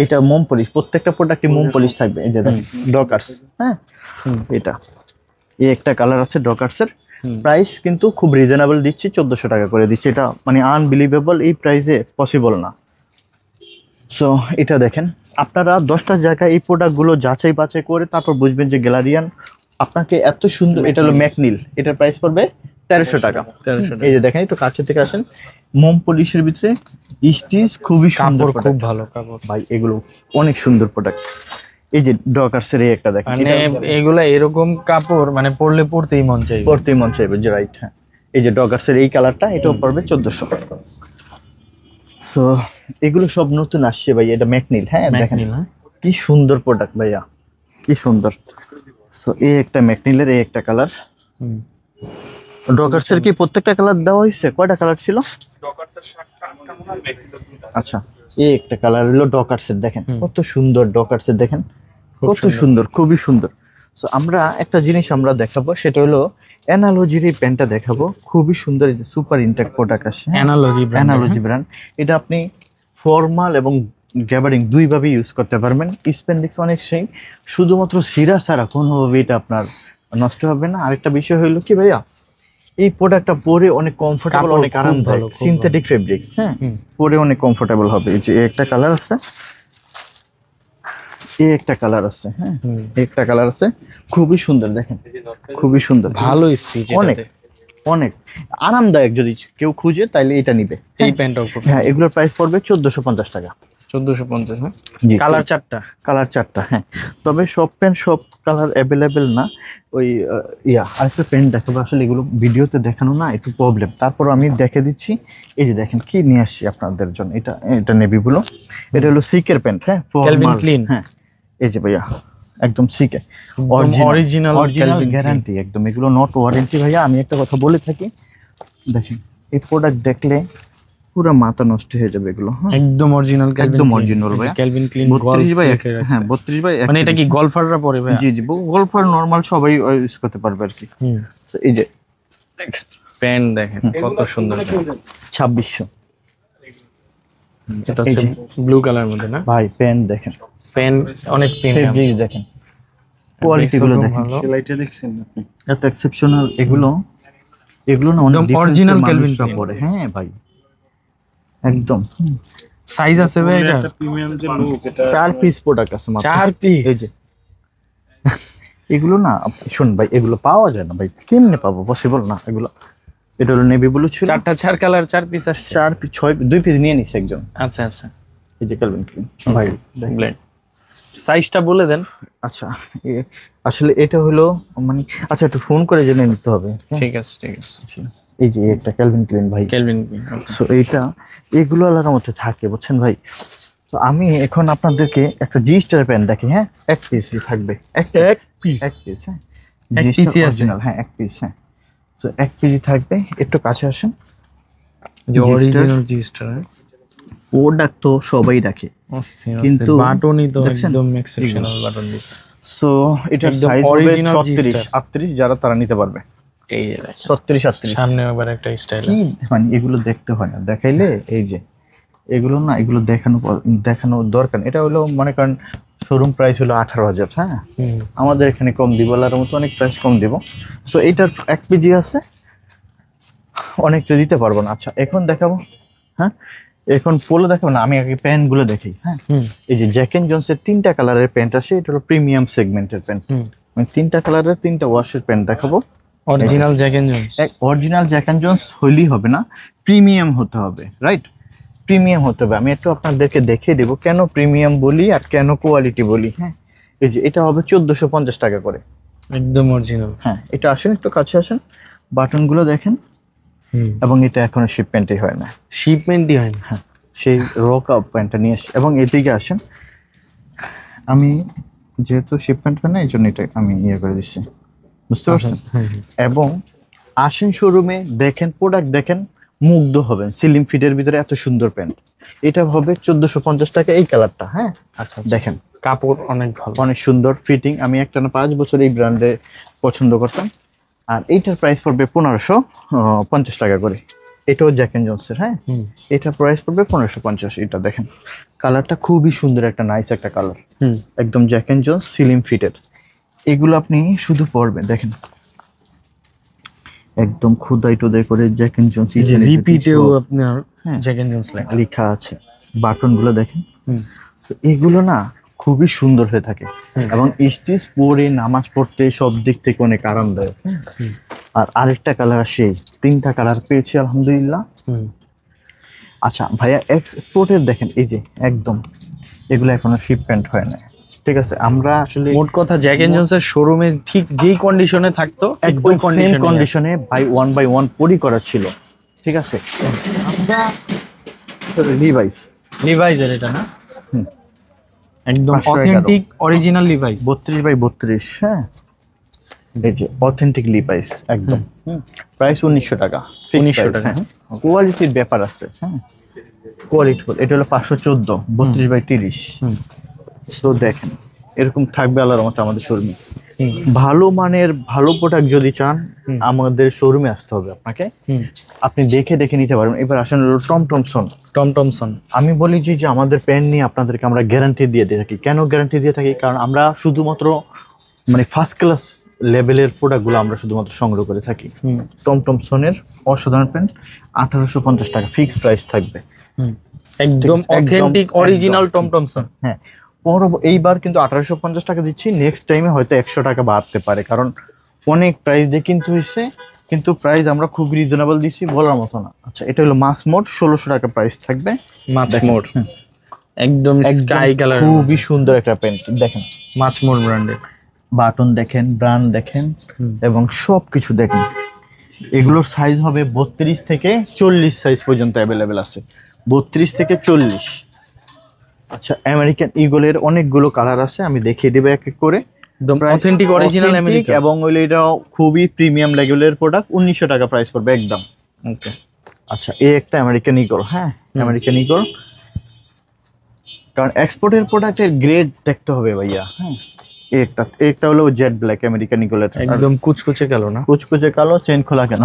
এটা মোম পলিশ, প্রত্যেকটা প্রোডাক্টে মোম পলিশ থাকবে। এই যে ডকার্স। হ্যাঁ, এটা এই একটা কালার আছে ডকার্সের। প্রাইস কিন্তু খুব রিজনেবল দিচ্ছি, 1400 টাকা করে দিচ্ছি। এটা মানে আনবিলিভেবল, এই প্রাইসে পসিবল না। সো এটা দেখেন, আপনারা 10টা জায়গায় এই প্রোডাক্টগুলো যাচাই বাছাই করে তারপর বুঝবেন যে গ্যালারিয়ান আপনাকে এত সুন্দর। এটা হলো ম্যাকনিল, এটার প্রাইস পড়বে 1300 টাকা। এই যে দেখেন, একটু কাছে থেকে আসেন, মোম পলিশের ভিতরে স্টিচ, খুবই সুন্দর, খুব ভালো কাপড় ভাই, এগুলো অনেক সুন্দর প্রোডাক্ট। এই যে ডকার্সের এই একটা দেখেন, মানে এগুলা এরকম কাপড় মানে পড়তেই মন চাইবে, যে রাইট। হ্যাঁ, এই যে ডকার্সের এই কালারটা, এটাও পড়বে 1400। সো এগুলো সব নতুন আসছে ভাই, এটা ম্যাকনিল। হ্যাঁ, দেখেন কি সুন্দর প্রোডাক্ট ভাইয়া, কি সুন্দর। সো এই একটা ম্যাকনিলের এই একটা কালার। ডকার্সের কি প্রত্যেকটা কালার দেওয়া হয়েছে? কয়টা কালার ছিল? আচ্ছা, এই একটা কালার হলো ডকার্সের, দেখেন কত সুন্দর ডকার্সের, দেখেন কত সুন্দর, খুবই সুন্দর। সো আমরা একটা জিনিস আমরা দেখাবো, সেটা হলো অ্যানালজির এই প্যান্টটা দেখাবো, খুবই সুন্দর। সুপার ইনটেক প্রোডাক্ট আসছে, অ্যানালজি ব্র্যান্ড। এটা আপনি ফর্মাল এবং গ্যাবারিং দুইভাবে ইউজ করতে পারবেন। স্পেন্ডিক্স অনেক সেই, শুধুমাত্র সিরা ছাড়া কোনোভাবে এটা আপনার নষ্ট হবে না। আরেকটা বিষয় হলো কি ভাইয়া, এই প্রোডাক্টটা পরে অনেক কমফোর্টেবল, অনেক আরামদায়ক, সিনথেটিক ফেব্রিক্স। হ্যাঁ, পরে অনেক কমফোর্টেবল হবে। এই যে একটা কালার আছে, এই একটা কালার আছে। হ্যাঁ, একটা কালার আছে, খুবই সুন্দর, দেখেন খুবই সুন্দর, ভালো স্টিচ, অনেক অনেক আরামদায়ক। যদি কেউ খুঁজে তাইলে এটা নিবে এই প্যান্টটাও। হ্যাঁ, এগুলোর প্রাইস পড়বে 1450 টাকা। 1450। হ্যাঁ, জি, কালার চারটা। হ্যাঁ, তবে সব প্যান্ট সব কালার অ্যাভেলেবেল না। ওই আরেকটা প্যান্ট দেখাবো, আসলে এগুলো ভিডিওতে দেখানো না, একটু প্রবলেম, তারপর আমি দেখে দিচ্ছি। এই যে দেখেন কি নিয়ে আসছি আপনাদের জন্য, এটা নেভি ব্লু, এটা হলো সিকের প্যান্ট। হ্যাঁ, ক্যালভিন ক্লিন। হ্যাঁ, এই যে ভাইয়া একদম সিকে, অরিজিনাল গ্যারান্টি একদম, এগুলো নট ওয়ারেন্টি ভাইয়া। আমি একটা কথা বলে থাকি, দেখেন এই প্রোডাক্ট দেখলে পুরো মাথা নষ্ট হয়ে যাবে এগুলো। একদম অরিজিনাল, একদম অরিজিনাল ভাই, ক্যালভিন ক্লিন 32 বাই 1। হ্যাঁ, 32 বাই 1। মানে এটা কি গলফাররা পরে ভাই? জি, গলফার নরমাল সবাই ইউজ করতে পারবে আর কি। তো এই যে প্যান্ট দেখেন কত সুন্দর। 2600 এটা হচ্ছে ব্লু কালার মধ্যে না ভাই, প্যান্ট দেখেন, প্যান্ট অনেক প্রিমিয়াম। ফেব্রিক দেখেন, কোয়ালিটি গুলো দেখেন, সেলাইটা দেখছেন আপনি? এত এক্সেপশনাল এগুলো না অনেক একদম original Calvin Klein। পরে। হ্যাঁ ভাই, একদম সাইজ আছে ভাই এটা? একটা প্রিমিয়াম যে লুক, এটা 4 পিস প্রোডাক্ট আছে মাত্র। 4 পিস? এই যে এগুলো না শুন ভাই, এগুলো পাওয়া যায় না ভাই, কেমনে পাবো, পসিবল না এগুলো। এটা হলো নেভি ব্লু ছিল, 4টা 4 কালার 4 পিস আসছে। 4 পিস 2 পিস নিয়ে নিছে একজন। আচ্ছা আচ্ছা, এই যে ক্যালভিন ক্লিন ভাই, ব্ল্যাক সাইজটা বলে দেন। আচ্ছা আসলে এটা হলো মানে, আচ্ছা একটু ফোন করে জেনে নিতে হবে। ঠিক আছে ঠিক আছে। এই যে একটা ক্যালভিন ক্লিন ভাই, কেলভিন। সো এইটা এগুলো আলাদার মধ্যে থাকে বুঝছেন ভাই। তো আমি এখন আপনাদেরকে একটা জি স্টার প্যান্ট দেখি। হ্যাঁ, এক পিস থাকবে, এক পিস হ্যাঁ, এক G পিসই Star আছে? original, হ্যাঁ এক পিস, হ্যাঁ। সো এক পিস থাকবে, একটু কাছে আসেন। যে G Star। অরিজিনাল জি স্টার প্রোডাক্ট তো সবাই রাখে, কিন্তু কিন্তু বাটনই তো দেখছেন? একদম এক্সেপশনাল বাটন দিছে। সো এটার একদম সাইজ হবে original G 36 Star। 38, যারা তারা নিতে পারবে। এই যে দেখেন, 36 38 সামনে আবার একটা স্টাইল কি আছে। মানে এগুলো দেখতে হয় না, দেখাইলে এই যে এগুলো না, এগুলো দেখানো দরকার। এটা হলো মনে করেন শোরুম প্রাইস হলো 18,000, হ্যাঁ আমাদের এখানে কম দিব, বলার মতো অনেক প্রাইস কম দিব। সো এইটার এক পিজি আছে, অনেকটা দিতে পারবো না। আচ্ছা এখন দেখাবো, হ্যাঁ এখন পোলো দেখাবো না, আমি আগে প্যান্ট গুলো দেখি। হ্যাঁ, এই যে জ্যাক এন্ড জোনসের 3টা কালারের প্যান্ট আছে, এটা হলো প্রিমিয়াম সেগমেন্টের প্যান্ট। মানে 3টা কালারের 3টা ওয়াশের প্যান্ট দেখাবো। Original Jack and Jones. Original Jack and Jones হইলেই হবে না, প্রিমিয়াম হতে হবে, রাইট? প্রিমিয়াম হতে হবে। আমি একটু আপনাদেরকে দেখিয়ে দেবো কেন প্রিমিয়াম বলি আর কেন কোয়ালিটি বলি। হ্যাঁ, এই যে এটা হবে 1450 টাকা করে, একদম অরিজিনাল। হ্যাঁ এটা আসেন, একটু কাছে আসেন, বাটন গুলো দেখেন। এবং এটা এখনো শিপমেন্টই হয় না, শিপমেন্টই হয় না। হ্যাঁ সেই রক আপ প্যান্টটা নিয়ে আসি। এবং এদিকে আসেন, আমি যেহেতু শিপমেন্ট হয় না এই জন্য এটা আমি ইয়ে করে দিচ্ছি, বুঝতে পারছেন? এবং আসেন শোরুমে দেখেন, প্রোডাক্ট দেখেন, মুগ্ধ হবেন। সিলিম ফিটের ভিতরে এত সুন্দর প্যান্ট, এটা হবে 1450 টাকা এই কালারটা। হ্যাঁ আচ্ছা দেখেন, কাপড় অনেক ভালো, অনেক সুন্দর ফিটিং। আমি একটা না 5 বছর এই ব্র্যান্ডে পছন্দ করতাম। আর এইটার প্রাইস পড়বে 1550 টাকা করে। এটাও জ্যাক এন্ড জোনসের, হ্যাঁ এটা প্রাইস পড়বে 1550। এটা দেখেন, কালারটা খুবই সুন্দর, একটা নাইস একটা কালার, একদম জ্যাক এন্ড জোনস সিলিম ফিটের। এগুলো আপনি শুধু পরবেন, দেখেন একদম খোদাই টোদাই করে জ্যাক এন্ড জোনস, এই যে রিপিটেও আপনার জ্যাক এন্ড জোনস লেখা আছে। বাটন গুলো দেখেন, তো এগুলো না খুবই সুন্দর হয়ে থাকে এবং স্টিচ পরে নামাজ পড়তে সব দিক থেকে অনেক আরামদায়ক। আর আরেকটা কালার আসে, 3টা কালার পেয়েছি আলহামদুলিল্লাহ। আচ্ছা ভাইয়া, এক্সপোর্টের দেখেন, এই যে একদম এগুলো এখনো শিপমেন্ট হয় না, ঠিক আছে? আমরা আসলে মোট কথা জ্যাক এন্ড জোনসের শোরুমে ঠিক যেই কন্ডিশনে থাকতো একদম কন্ডিশনে বাই 1 পরি করা ছিল, ঠিক আছে? আমরা লিভাইসের এটা না, একদম 511 অথেন্টিক অরিজিনাল লিভাইস, 32x32, হ্যাঁ এই যে অথেন্টিক লিভাইস একদম। প্রাইস 1900 টাকা, 1900 টাকা। কোয়ালিটির ব্যাপার আছে, হ্যাঁ কোয়ালিটি। এটা হলো 514 32x30। সো দেখেন এরকম থাকবে আল্লাহর রহমতে আমাদের শোরুমে। ভালো মানের ভালো প্রোডাক্ট যদি চান আমাদের শোরুমে আসতে হবে আপনাকে, আপনি দেখে দেখে নিতে পারবেন। এবার আসেন হলো টমটমসন। আমি বলি যে আমাদের পেন নিয়ে আপনাদেরকে আমরা গ্যারান্টি দিয়ে থাকি। কেন গ্যারান্টি দিয়ে থাকি? কারণ আমরা শুধুমাত্র মানে ফার্স্ট ক্লাস লেভেলের প্রোডাক্টগুলো আমরা শুধুমাত্র সংগ্রহ করে থাকি। টমটমসনের অসাধারণ পেন 1850 টাকা ফিক্সড প্রাইস থাকবে, একদম অথেন্টিক অরিজিনাল টমটমসন। হ্যাঁ, এইবার কিন্তু 1850 টাকা দিচ্ছি, নেক্সট টাইমে হয়তো 100 টাকা বাড়তে পারে, কারণ অনেক প্রাইস দিয়ে কিনতে হয়েছে, কিন্তু প্রাইস আমরা খুব রিজনেবল দিচ্ছি, বলার মতো না। আচ্ছা এটা হলো মাছ মোড, 1600 টাকা প্রাইস থাকবে মাছ মোড, একদম স্কাই কালার, খুবই সুন্দর একটা প্যান্ট। দেখেন মাছ মোড ব্র্যান্ডের বাটন দেখেন, ব্র্যান্ড দেখেন এবং সবকিছু দেখেন। এগুলোর সাইজ হবে 32 থেকে 40 সাইজ পর্যন্ত অ্যাভেলেবেল আছে, 32 থেকে 40। আচ্ছা আমেরিকান ইগলের অনেকগুলো কালার আছে, আমি দেখিয়ে দেবো এক এক করে। একদম অথেন্টিক অরিজিনাল আমেরিকান, এবং এটা খুবই প্রিমিয়াম লেভেলের প্রোডাক্ট, 1900 টাকা প্রাইস পড়বে একদম। ওকে আচ্ছা, এই একটা আমেরিকান ইগল, হ্যাঁ আমেরিকান ইগল, কারণ এক্সপোর্টের প্রোডাক্টের গ্রেড দেখতে হবে ভাইয়া। হ্যাঁ একটা হলো জেড ব্ল্যাক আমেরিকান ইগলের, একদম কুচকুচে কালো না? কুচকুচে কালো, চেন খোলা কেন।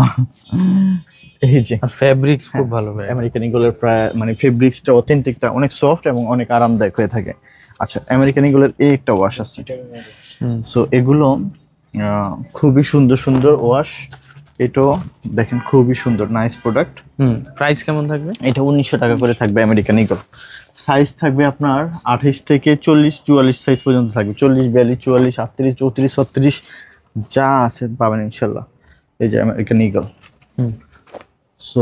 এই যে আর ফেব্রিক্স খুব ভালো ভাই। আমেরিকান ইগলের প্রায় মানে ফেব্রিক্সটা অথেন্টিকটা অনেক সফট এবং অনেক আরামদায়ক হয়ে থাকে। আচ্ছা, আমেরিকান ইগলের এই একটা ওয়াশ আছে। সো এগুলো খুবই সুন্দর সুন্দর ওয়াশ। এটাও দেখেন খুবই সুন্দর, নাইস প্রোডাক্ট। প্রাইস কেমন থাকবে? এটা 1900 টাকা করে থাকবে আমেরিকান ইগল। সাইজ থাকবে আপনার 28 থেকে 40 44 সাইজ পর্যন্ত থাকবে। 40 42 44 38 34 36 যা আছে পাবেন ইনশাল্লাহ। এই যে American Eagle. So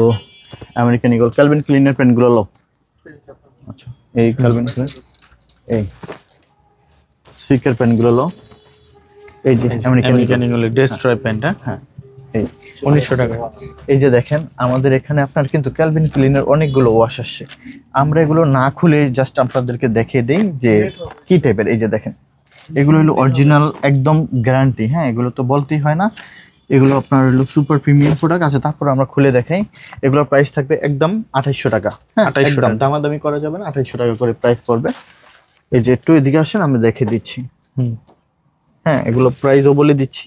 American Eagle Calvin ক্লিনের প্যান্টগুলো লো। আচ্ছা, এই ক্যালভিন ক্লিন, এই স্পিকার প্যান্টগুলো লো। এই যে আমেরিকান ইগলের ডেস্ট্রয় প্যান্ট। হ্যাঁ, এই 1900 টাকা। এই যে দেখেন আমাদের এখানে আপনার কিন্তু ক্যালভিন ক্লিনের অনেকগুলো ওয়াশ আসছে। আমরা এগুলো না খুলে জাস্ট আপনাদেরকে দেখিয়ে দেই যে কি টাইপের। এই যে দেখেন, এগুলো হলো অরিজিনাল, একদম গ্যারান্টি। হ্যাঁ, এগুলো তো বলতেই হয় না, এগুলো আপনার হলো সুপার প্রিমিয়াম প্রোডাক্ট আছে। তারপর আমরা খুলে দেখাই, এগুলোর প্রাইস থাকবে একদম 2800 টাকা। হ্যাঁ, 2800 একদম টাকা। দামাদামি করা যাবে না, 2800 টাকা করে প্রাইস পড়বে। এই যে একটু এদিকে আসেন, আমি দেখিয়ে দিচ্ছি। হ্যাঁ, এগুলো প্রাইসও বলে দিচ্ছি।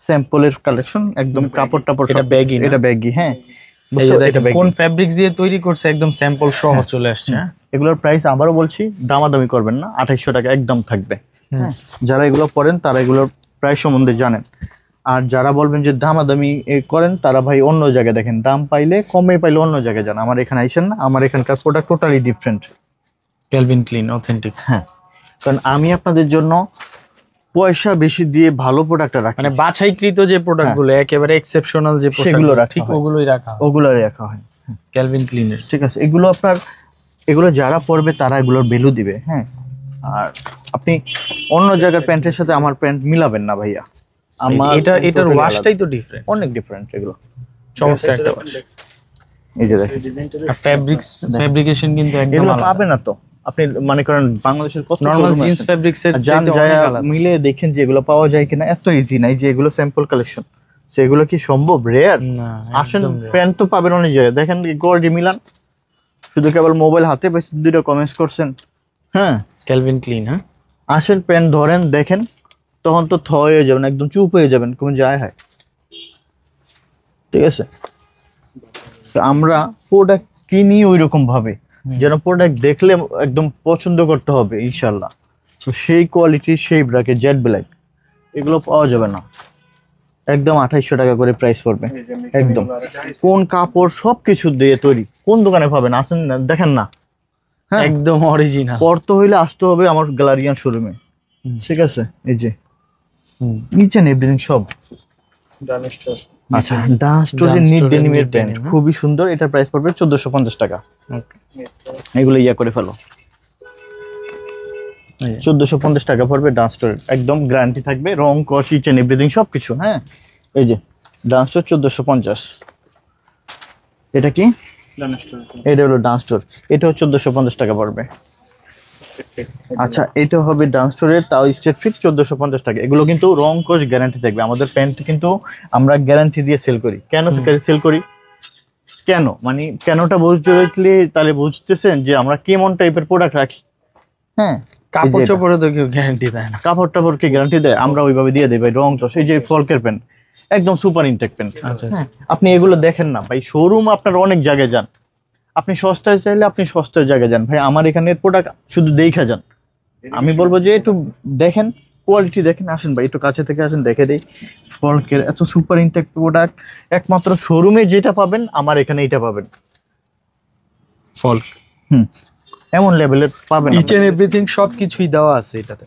স্যাম্পলের কালেকশন, একদম কাপড় টাপড় এটা সব- baggy না? এটা ব্যাগি। হ্যাঁ, এই যে বুঝছো? দেখেন এটা baggy। কোন ফেব্রিক্স দিয়ে তৈরি করছে, একদম স্যাম্পল সহ চলে আসছে। হ্যাঁ, এগুলোর প্রাইস আবারও বলছি, দামাদামি করবেন না, 2800 টাকা একদম থাকবে। হ্যাঁ, যারা এগুলো পরেন তারা এগুলোর প্রাইস সম্বন্ধে জানেন। আর যারা বলবেন যে দামাদামি করেন, তারা ভাই অন্য জায়গায় দেখেন, দাম পাইলে কমে পাইলে অন্য জায়গায় যান, আমার এখানে আইসেন না। আমার এখানকার product totally different. Calvin Klein authentic. হ্যাঁ, কারণ আমি আপনাদের জন্য পয়সা বেশি দিয়ে ভালো প্রোডাক্ট রাখি, মানে বাছাইকৃত যে প্রোডাক্ট গুলো একেবারে এক্সেপশনাল যে সেগুলো পোশাকগুলো রাখা ঠিক হয়। ওগুলোই রাখা হয় ওগুলো রাখা হয়। ক্যালভিন ক্লিনের। ঠিক আছে, এগুলো আপনার, এগুলো যারা পরবে তারা এগুলোর ভ্যালু দিবে। হ্যাঁ, আর আপনি অন্য জায়গার প্যান্টের সাথে আমার প্যান্ট মিলাবেন না ভাইয়া। আমার এটার totally ওয়াশটাই আলাদা। তো ডিফারেন্ট। অনেক ডিফারেন্ট এগুলো। চমৎকার একটা ওয়াশ। এই যে দেখেন, আর ফেব্রিকেশন কিন্তু একদম এগুলো আলাদা। পাবে না তো আপনি, মনে করেন বাংলাদেশের কত নরমাল showroom জিন্স আছে। ফেব্রিক্স এর যান চাইতে যায় অনেক আলাদা। মিলে দেখেন যে এগুলো পাওয়া যায় কিনা। এত ইজি নাই যে এগুলো স্যাম্পল কালেকশন, সেগুলো কি সম্ভব? রেয়ার। না, আসেন, একদম rare। প্যান্ট তো পাবেন অনেক জায়গায়। দেখেন গোল্ডি মিলান, শুধু কেবল মোবাইল হাতে পেয়েছে, দুটো কমেন্টস করছেন। হ্যাঁ, ক্যালভিন ক্লিন। হ্যাঁ, আসেন প্যান্ট ধরেন দেখেন, তখন তো হয়ে যাবেন, একদম চুপ হয়ে যাবেন, কোন যায় হয়। ঠিক আছে, তো আমরা প্রোডাক্ট কিনি ওই রকম ভাবে যেন প্রোডাক্ট দেখলে একদম পছন্দ করতে হবে ইনশাল্লাহ। তো সেই কোয়ালিটি, সেই ব্র্যাকেট, জেড ব্ল্যাক, এগুলো পাওয়া যাবে না। একদম 2800 টাকা করে প্রাইস পড়বে। একদম কোন কাপড় সবকিছু দিয়ে তৈরি, কোন দোকানে পাবেন? আসেন না, দেখেন না। হ্যাঁ, একদম অরিজিনাল। পড়তে হইলে আসতে হবে আমার গ্যালারিয়ান শোরুমে। ঠিক আছে, এই যে নিচে এভরিথিং সব। আচ্ছা, ডান্স স্টোরের Dance নিট Store-এর ডেনিমের knit প্যান্ট denim, হ্যাঁ? খুবই সুন্দর। এটার প্রাইস পড়বে 1450 টাকা। এগুলো ইয়া করে ফেলো, 1450 টাকা পড়বে ডান্স স্টোরের। একদম গ্যারান্টি থাকবে, রং কস ইচ এন্ড এভরিথিং সবকিছু। হ্যাঁ, এই যে ডান্স স্টোর 1450। এটা কি? এটা হলো ডান্স স্টোর, এটাও 1450 টাকা পড়বে। আচ্ছা, এটা হবে ডান্স স্টোরের, তাও স্ট্রেট ফিট, 1450 টাকা। এগুলো কিন্তু রং কোচ গ্যারান্টি থাকবে। আমাদের প্যান্ট কিন্তু আমরা গ্যারান্টি দিয়ে সেল করি। কেন সেল করি? কেন মানে কেনটা বুঝতে হলে তাহলে বুঝতেছেন যে আমরা কেমন টাইপের প্রোডাক্ট রাখি। হ্যাঁ, কাপড় এই যে এটা। চোপড়ে তো কেউ গ্যারান্টি দেয় না। কাপড় টাপড় কি গ্যারান্টি দেয়? আমরা ওইভাবে দিয়ে দেই ভাই। রং তো সেই যে ফলকের প্যান্ট, একদম সুপার ইনটেক প্যান্ট। আচ্ছা আচ্ছা। আপনি এগুলো দেখেন না ভাই, শোরুম আপনার অনেক জায়গায় যান, আপনি সস্তায় চাইলে আপনি সস্তার জায়গায় যান ভাই। আমার এখানের প্রোডাক্ট শুধু দেখা যান। আমি বলবো যে একটু দেখেন, কোয়ালিটি দেখেন। আসেন ভাই, একটু কাছে থেকে আসেন, দেখে দেই। ফলকের এত সুপার ইনটেক প্রোডাক্ট একমাত্র শোরুমে যেটা পাবেন, আমার এখানে এটা পাবেন। ফল্ক এমন লেভেলের পাবেন। ইচ এন্ড এভরিথিং সবকিছুই দেওয়া আছে এটাতে।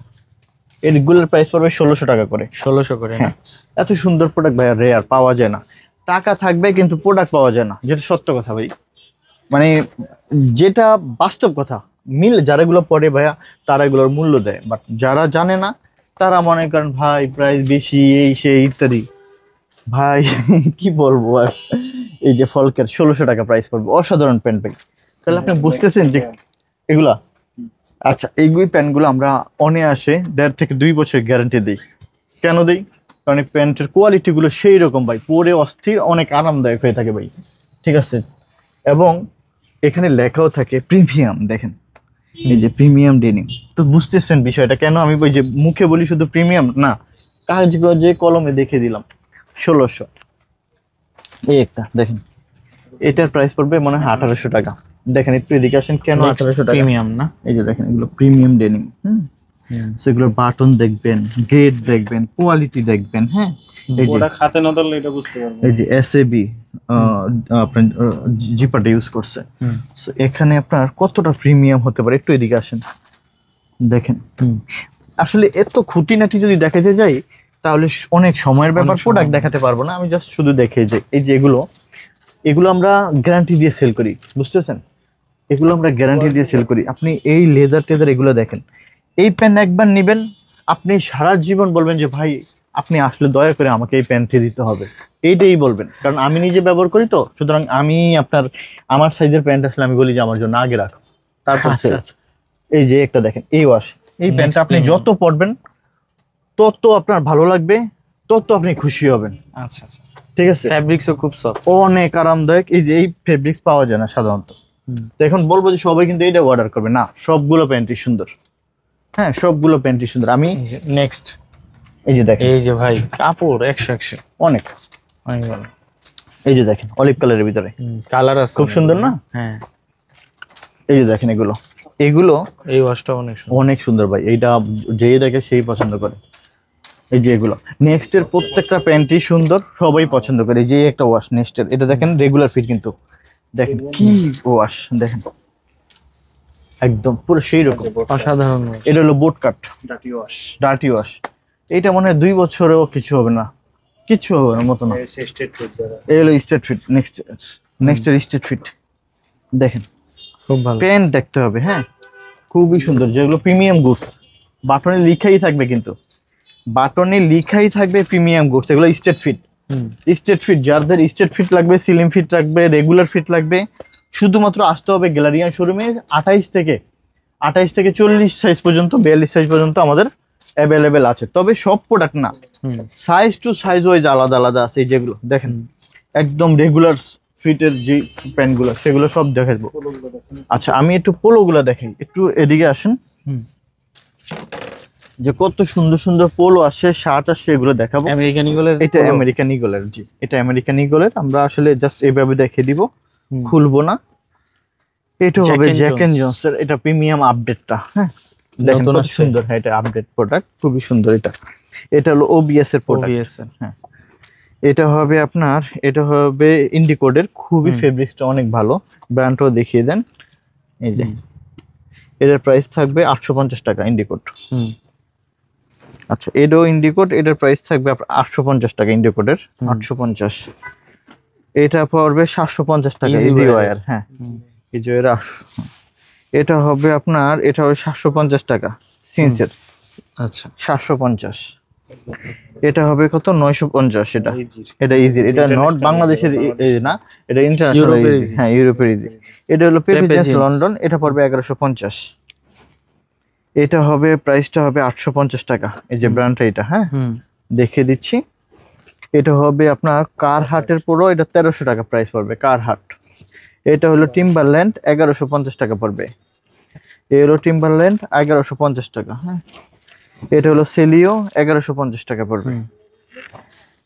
এগুলোর প্রাইস পড়বে 1600 টাকা করে। 1600 করে না? হ্যাঁ, এত সুন্দর প্রোডাক্ট ভাই রেয়ার, পাওয়া যায় না। টাকা থাকবে কিন্তু প্রোডাক্ট পাওয়া যায় না, যেটা সত্য কথা ভাই, মানে যেটা বাস্তব কথা। যারা এগুলো পড়ে ভাইয়া, তারা এগুলোর মূল্য দেয়। বাট যারা জানে না, তারা মনে করেন ভাই প্রাইস বেশি, এই সেই ইত্যাদি। ভাই কি বলবো আর। এই যে ফলকের 1600 টাকা প্রাইস পড়বে, অসাধারণ প্যান্ট ভাই। তাহলে আপনি বুঝতেছেন যে এগুলা। আচ্ছা, এইগুলি প্যান্টগুলো আমরা অনায়াসে 1.5 থেকে 2 বছর গ্যারান্টি দিই। কেন দিই? কারণ এই প্যান্টের কোয়ালিটিগুলো সেই রকম ভাই, পরে অস্থির, অনেক আরামদায়ক হয়ে থাকে ভাই। ঠিক আছে, এবং এখানে লেখাও থাকে প্রিমিয়াম। দেখেন এই যে প্রিমিয়াম ডেনিম। তো বুঝতেছেন বিষয়টা, কেন আমি ওই যে মুখে বলি শুধু প্রিমিয়াম না, কাগজে কলমে দেখে দিলাম। 1600 এই একটা দেখেন, এটার প্রাইস পড়বে মনে হয় 1800 টাকা। দেখেন একটু এদিকে আসেন, কেন 1800 টাকা? প্রিমিয়াম না? এই যে দেখেন এগুলো প্রিমিয়াম ডেনিম। সেগুলোর বাটন দেখবেন, গ্রেড দেখবেন, কোয়ালিটি দেখবেন। হ্যাঁ, এই যে ওটা খাতে না ধরলে এটা বুঝতে পারবো এই যে এসএবি আপনার জিপাটা ইউজ করছে। So, এখানে আপনার কতটা প্রিমিয়াম হতে পারে, একটু এদিকে আসেন দেখেন। আসলে এত খুঁটিনাটি যদি দেখাতে যাই তাহলে অনেক সময়ের ব্যাপার, প্রোডাক্ট দেখাতে পারবো না। আমি জাস্ট শুধু দেখে যে এই যে এগুলো আমরা গ্যারান্টি দিয়ে সেল করি, বুঝতেছেন? এগুলো আমরা গ্যারান্টি দিয়ে সেল করি। আপনি এই লেদার টেদার এগুলো দেখেন, এই প্যান্ট একবার নেবেন আপনি সারা জীবন বলবেন যে ভাই আপনি আসলে দয়া করে আমাকে এই প্যান্টটি দিতে হবে, এইটাই বলবেন। কারণ আমি নিজে ব্যবহার করি, তো সুতরাং আমি আমার সাইজের প্যান্ট আসলে আমি বলি যে আমার জন্য আগে রাখো, তারপর আচ্ছা, sell। আচ্ছা। এই যে একটা দেখেন, এই ওয়াশ, এই প্যান্টটা আপনি যত পরবেন তত আপনার ভালো লাগবে, তত আপনি খুশি হবেন। আচ্ছা আচ্ছা। ঠিক আছে, ফ্যাব্রিক্সও খুব সফট। অনেক আরামদায়ক। এই যে এই ফেব্রিক্স পাওয়া যায় না সাধারণত। তো এখন বলবো যে সবাই কিন্তু এটা অর্ডার করবে না, সবগুলো প্যান্টই সুন্দর। হ্যাঁ, সবগুলো প্যান্টই সুন্দর। আমি নেক্সট এই যে দেখেন, এই যে ভাই কাপড় 100 অনেক অনেক ভালো। এই যে দেখেন অলিভ কালারের ভিতরে কালার আছে খুব সুন্দর না? হ্যাঁ, এই যে দেখেন এগুলো এই ওয়াশটা অনেক সুন্দর। অনেক সুন্দর ভাই, এইটা যেই দেখে সেই পছন্দ করে। এই যে এগুলো নেক্সট এর প্রত্যেকটা প্যান্টই সুন্দর, সবাই পছন্দ করে। এই যে একটা ওয়াশ নেক্সট এর, এটা দেখেন রেগুলার ফিট, কিন্তু দেখেন কি ওয়াশ, দেখেন একদম পুরো সেই রকম অসাধারণ wash। এটা হলো বোট কাট ডাটি ওয়াশ ডার্টি ওয়াশ। এইটা মনে হয় 2 বছরেও কিছু হবে না, কিছু হবে না মতো না। স্টেট ফুড দ্বারা এই হলো স্টেট ফিট। নেক্সট এর স্টেট ফিট দেখেন, খুব ভালো। প্যান্ট দেখতে হবে। হ্যাঁ, খুবই সুন্দর, যেগুলো প্রিমিয়াম গুডস। বাটনে লিখাই থাকবে, কিন্তু বাটনে লিখাই থাকবে প্রিমিয়াম গুডস। এগুলো স্টেট ফিট। স্টেট ফিট যাদের স্টেট ফিট লাগবে, সিলিম ফিট লাগবে, রেগুলার ফিট লাগবে, শুধুমাত্র আসতে হবে গ্যালারিয়ান শোরুমে। 28 থেকে 40 সাইজ পর্যন্ত, 42 সাইজ পর্যন্ত আমাদের অ্যাভেলেবেল আছে। তবে সব প্রোডাক্ট না, সাইজ টু সাইজ ওয়াইজ আলাদা আলাদা আছে। এই যেগুলো দেখেন একদম রেগুলার ফিটের যে প্যান্টগুলো, সেগুলো সব দেখাবো। আচ্ছা, আমি একটু পোলোগুলো দেখাই, একটু এদিকে আসেন। যে কত সুন্দর সুন্দর পোলো আসে, শার্ট আসে, এগুলো দেখাবো। আমেরিকান ইগলের এটা আমেরিকান ইগলের, জি এটা আমেরিকান ইগলের। আমরা আসলে জাস্ট এইভাবে দেখিয়ে দিব, খুলবো না। এটা হবে জ্যাক এন্ড জনসের, এটা প্রিমিয়াম আপডেটটা। হ্যাঁ, দেখেন কত সুন্দর। হ্যাঁ, এটা আপডেট প্রোডাক্ট, খুবই সুন্দর। এটা হলো ওবিএস এর প্রোডাক্ট। হ্যাঁ, এটা হবে আপনার, এটা হবে ইন্ডিকোডের, খুবই ফেব্রিক্সটা অনেক ভালো। ব্র্যান্ডটাও দেখিয়ে দেন। এই যে এটার প্রাইস থাকবে 850 টাকা ইন্ডিকোড। আচ্ছা, এটাও ইন্ডিকোড, এটার প্রাইস থাকবে 850 টাকা ইন্ডিকোডের, 850। এটা পড়বে 750 টাকা ইজি ওয়্যার। হ্যাঁ, এই যে এটা হবে আপনার, এটা হবে 750 টাকা সিন্সের। আচ্ছা, 750। এটা হবে কত? 950। এটা ইজি, এটা নট বাংলাদেশের না, এটা ইন্টারন্যাশনাল। হ্যাঁ, ইউরোপের ইজি। এটা হলো পেপে জিন্স লন্ডন, এটা পড়বে 1150। এটা হবে, প্রাইসটা হবে 850 টাকা। এই যে ব্র্যান্ডটা এটা, হ্যাঁ দেখিয়ে দিচ্ছি। এটা হবে আপনার কারহাটের পুরো, এটা 1300 টাকা প্রাইস পড়বে কারহাট। এটা হলো টিম্বারল্যান্ড, 1150 টাকা পড়বে। এই হলো টিম্বারল্যান্ড, 1150 টাকা। হ্যাঁ, এটা হলো সেলিও, 1150 টাকা পড়বে।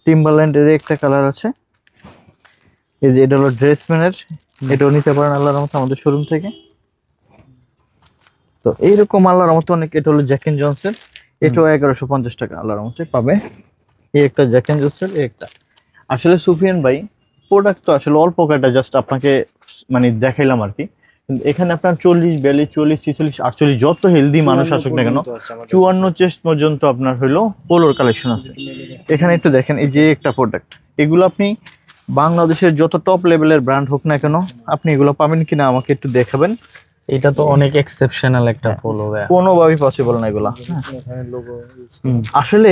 টিম্বারল্যান্ডের একটা কালার আছে, এই যে এটা হলো ড্রেসম্যানের, এটাও নিতে পারেন আল্লাহর রহমতে আমাদের শোরুম থেকে। তো এইরকম আল্লাহর রহমতে অনেক। এটা হলো জ্যাক এন্ড জনসের, এটাও 1150 টাকা আল্লাহর রহমতে পাবে। এই একটা জ্যাক এন্ড জনসের, এই একটা। আসলে সুফিয়ান ভাই, প্রোডাক্ট তো আসলে অল্প কয়টা, জাস্ট আপনাকে মানে দেখাইলাম আর কি। কিন্তু এখানে আপনার 40, 42, 40, 46, 48 যত হেলদি মানুষ আসুক না কেন, 54 চেস্ট পর্যন্ত আপনার হলো পোলোর কালেকশন আছে এখানে। একটু দেখেন, এই যে একটা প্রোডাক্ট, এগুলো আপনি বাংলাদেশের যত টপ লেভেলের ব্র্যান্ড হোক না কেন, আপনি এগুলো পাবেন কিনা আমাকে একটু দেখাবেন। এটা তো অনেক এক্সেপশনাল একটা পোলো, কোনোভাবেই পসিবল না এগুলা। আসলে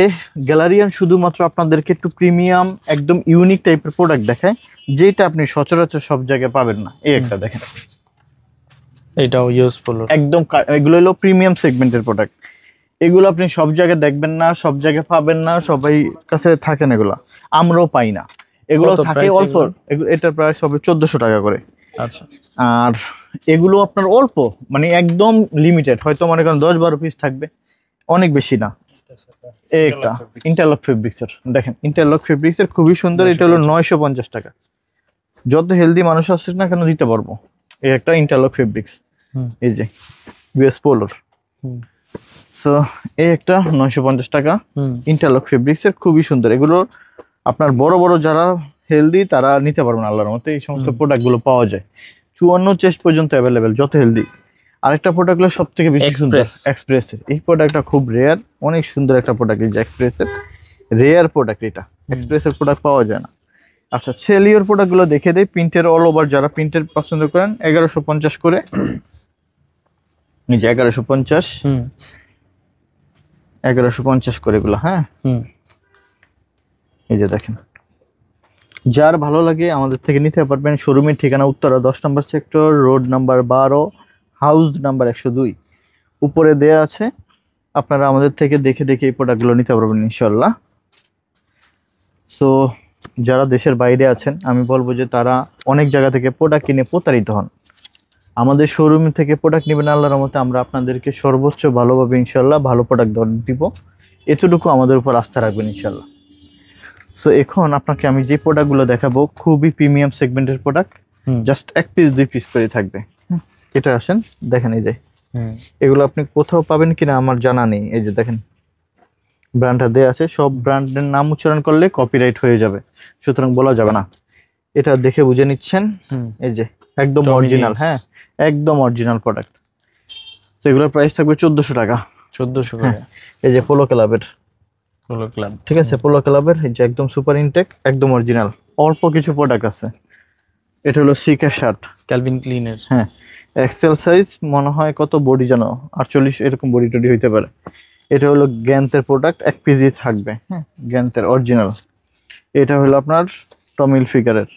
গ্যালারিয়ান শুধুমাত্র আপনাদেরকে একটু প্রিমিয়াম, একদম ইউনিক টাইপের প্রোডাক্ট দেখায়, যেটা আপনি সচরাচর সব জায়গায় পাবেন না। এই একটা দেখেন, এটাও ইউজফুল একদম। এগুলো হলো প্রিমিয়াম সেগমেন্টের প্রোডাক্ট, এগুলো আপনি সব জায়গায় দেখবেন না, সব জায়গায় পাবেন না, সবাই কাছে থাকে না এগুলো, আমরাও পাই না। এগুলো থাকে অল্প। এটার প্রাইস হবে 1400 টাকা করে। আচ্ছা, আর এগুলো আপনার অল্প, মানে একদম লিমিটেড, হয়তো মনে করেন 10-12 পিস থাকবে, অনেক বেশি না। এই একটা ইন্টারলক ফেব্রিক্সের, দেখেন ইন্টারলক ফেব্রিক্সের খুবই সুন্দর। এটা হলো 950 টাকা। যত হেলদি মানুষ আসছে না কেন দিতে পারবো। এই একটা ইন্টারলক ফেব্রিক্স, এই যে বিএস পোলোর। তো এই একটা 950 টাকা ইন্টারলক ফেব্রিক্সের, খুবই সুন্দর। এগুলো আপনার বড় বড় যারা হেলদি তারা নিতে পারবেন আল্লাহর মতে। এই সমস্ত প্রোডাক্ট গুলো পাওয়া যায় 54 চেস্ট পর্যন্ত অ্যাভেলেবেল, যত হেলদি। আরেকটা প্রোডাক্ট গুলো সব থেকে বেশি সুন্দর, এক্সপ্রেসের। এই প্রোডাক্টটা খুব রেয়ার, অনেক সুন্দর একটা প্রোডাক্ট। এই যে এক্সপ্রেসের রেয়ার প্রোডাক্ট, এটা এক্সপ্রেসের প্রোডাক্ট পাওয়া যায় না। আচ্ছা, সেলিওর প্রোডাক্ট গুলো দেখে দেই। প্রিন্টের অল ওভার, যারা প্রিন্টের পছন্দ করেন 1150 করে। এই যে 1150 করে এগুলো। হ্যাঁ, এই যে দেখেন, যার ভালো লাগে আমাদের থেকে নিতে পারবেন। শোরুমের ঠিকানা উত্তরা 10 নম্বর sector, road number 12, house number 102, উপরে দেয়া আছে। আপনারা আমাদের থেকে দেখে দেখে এই প্রোডাক্টগুলো নিতে পারবেন ইনশাল্লাহ। সো যারা দেশের বাইরে আছেন, আমি বলবো যে তারা অনেক জায়গা থেকে প্রোডাক্ট কিনে প্রতারিত হন। আমাদের শোরুম থেকে প্রোডাক্ট নেবেন, আল্লাহর মতে আমরা আপনাদেরকে সর্বোচ্চ ভালোভাবে ইনশাল্লাহ ভালো প্রোডাক্ট দিব। এতটুকু আমাদের উপর আস্থা রাখবেন ইনশাল্লাহ। সো এখন আপনাকে আমি যে প্রোডাক্টগুলো দেখাবো খুবই প্রিমিয়াম সেগমেন্টের প্রোডাক্ট, জাস্ট 1 পিস 2 পিস করে থাকবে। এটা আসেন দেখেন, এই যে এগুলো আপনি কোথাও পাবেন কিনা আমার জানা নেই। এই যে দেখেন ব্র্যান্ডটা দেয়া আছে, সব ব্র্যান্ডের নাম উচ্চারণ করলে কপিরাইট হয়ে যাবে, সুতরাং বলা যাবে না। এটা দেখে বুঝে নিচ্ছেন, এই যে একদম অরিজিনাল। হ্যাঁ, একদম অরিজিনাল প্রোডাক্ট। তো এগুলোর প্রাইস থাকবে 1400 টাকা। 1400 টাকা। এই যে পোলো ক্লাবের, পোলো ক্লাব, ঠিক আছে, পোলো ক্লাবের। এই যে একদম সুপার ইনটেক, একদম অরিজিনাল। অল্প কিছু প্রোডাক্ট আছে। এটা হলো সিকের শার্ট, ক্যালভিন ক্লিনের। হ্যাঁ, এক্সেল সাইজ, মনে হয় কত বডি জানো, 48 এরকম বডি টডি হইতে পারে। এটা হলো গ্যান্থের প্রোডাক্ট, 1 পিসই থাকবে। হ্যাঁ, গ্যান্থের অরিজিনাল। এটা হলো আপনার টমিল ফিগারের।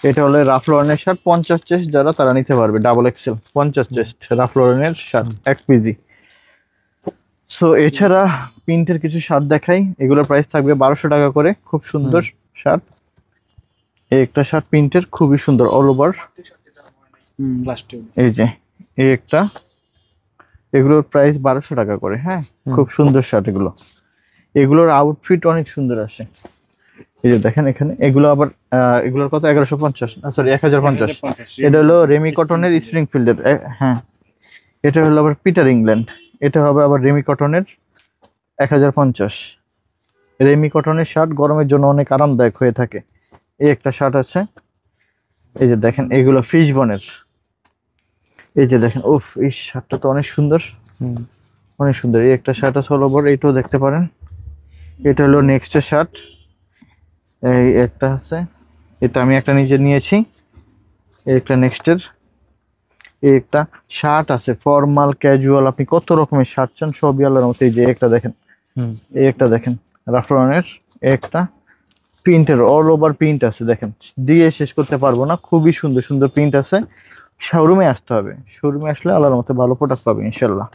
এটা হলো রাফ লরেনের শার্ট, 50 চেস্ট যারা তারা নিতে পারবে, ডাবল এক্সেল 50 চেস্ট রাফ লরেনের শার্ট, 1 পিসই। সো এছাড়া প্রিন্টের কিছু শার্ট দেখাই, এগুলোর প্রাইস থাকবে 1200 টাকা করে। খুব সুন্দর শার্ট। এই একটা শার্ট প্রিন্টের, খুবই সুন্দর, অল ওভার। এই যে এই একটা, এগুলোর প্রাইস 1200 টাকা করে। হ্যাঁ, খুব সুন্দর শার্ট এগুলো। এগুলোর আউটফিট অনেক সুন্দর আসে। এই যে দেখেন এখানে, এগুলো আবার এগুলোর কত, 1150, সরি 1050। এটা হলো রেমি কটনের স্প্রিংফিল্ডের। হ্যাঁ, এটা হলো আবার পিটার ইংল্যান্ড। এটা হবে আবার রেমি কটনের 1050। রেমি কটনের শার্ট গরমের জন্য অনেক আরামদায়ক হয়ে থাকে। এই একটা শার্ট আছে, এই যে দেখেন, এগুলো ফিশ বনের। এই যে দেখেন, উফ, এই শার্টটা তো অনেক সুন্দর, অনেক সুন্দর। এই একটা শার্ট আছে অল ওভার, এইটাও দেখতে পারেন। এটা হলো নেক্সটের শার্ট। এই একটা আছে, এটা আমি একটা নিজে নিয়েছি। এই একটা নেক্সটের। এই একটা শার্ট আছে ফর্মাল ক্যাজুয়াল, আপনি কত রকমের শার্ট চান সবই আল্লাহর মতো। এই যে একটা দেখেন, এই একটা দেখেন রাফলনের, একটা প্রিন্টের, অল ওভার প্রিন্ট আছে, দেখেন দিয়ে শেষ করতে পারবো না, খুবই সুন্দর সুন্দর প্রিন্ট আছে। শোরুমে আসতে হবে, শোরুমে আসলে আল্লাহর মতো ভালো প্রোডাক্ট পাবে ইনশাল্লাহ।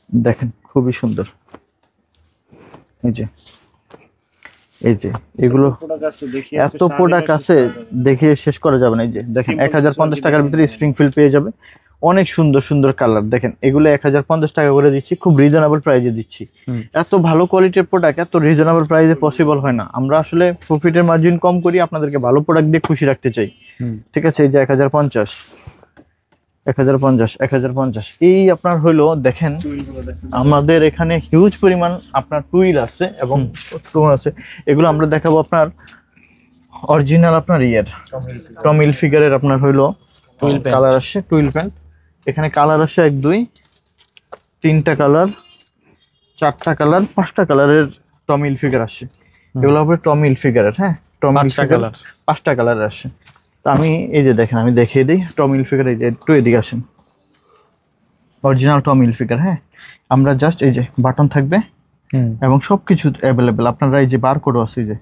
দেখেন খুবই সুন্দর। এই যে এই যে এগুলো এত প্রোডাক্ট আছে, দেখিয়ে শেষ করা যাবে না। এই যে দেখেন 1050 টাকার ভিতরে স্প্রিংফিল্ড পেয়ে যাবে, অনেক সুন্দর সুন্দর কালার। দেখেন এগুলো 1050 টাকা করে দিচ্ছি, খুব রিজনেবল প্রাইসে দিচ্ছি। এত ভালো কোয়ালিটির প্রোডাক্ট এত রিজনেবল প্রাইসে পসিবল হয় না। আমরা আসলে প্রফিটের মার্জিন কম করি, আপনাদেরকে ভালো প্রোডাক্ট দিয়ে খুশি রাখতে চাই। ঠিক আছে, এই যে 1050, 1050 এই আপনার হইলো। দেখেন আমাদের এখানে হিউজ পরিমাণ আপনার টুইল আছে এবং স্টোন আছে। এগুলো আমরা দেখাবো আপনার অরিজিনাল আপনার ইয়ের টমিল ফিগারের আপনার হইলো কালার আসছে, টুইল প্যান্ট। এখানে কালার আসছে 1 2 3টা কালার, 4টা কালার, 5টা কালারের টমিল ফিগার আসছে। এগুলো হবে টমিল ফিগারের। হ্যাঁ, টমিল ফিগার 5টা কালার আসছে। আমি এই যে দেখেন, আমি দেখিয়ে দিই টমিল ফিগার। এই যে একটু এদিকে আসেন, অরিজিনাল টমিল ফিগার। হ্যাঁ, আমরা জাস্ট এই যে বাটন থাকবে এবং সবকিছু অ্যাভেলেবেল। আপনারা এই যে বারকোডও আছে, এই যে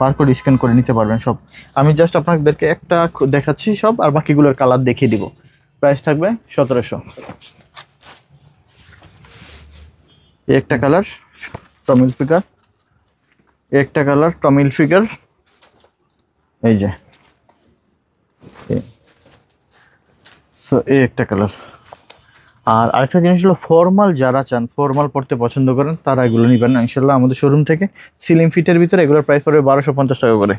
বারকোড স্ক্যান করে নিতে পারবেন সব। আমি জাস্ট আপনাদেরকে একটা দেখাচ্ছি সব, আর বাকিগুলোর কালার দেখিয়ে দিব। প্রাইস থাকবে 1700। এই একটা কালার টমিল ফিগার, একটা কালার টমিল ফিগার। এই যে তো এই একটা কালার। আর আরেকটা জিনিস হলো ফর্মাল যারা চান, ফর্মাল পড়তে পছন্দ করেন তারা এগুলো নিবেন না ইনশাল্লাহ আমাদের শোরুম থেকে। সিলিং ফিটের ভিতরে এগুলোর প্রাইস পড়বে 1250 টাকা করে।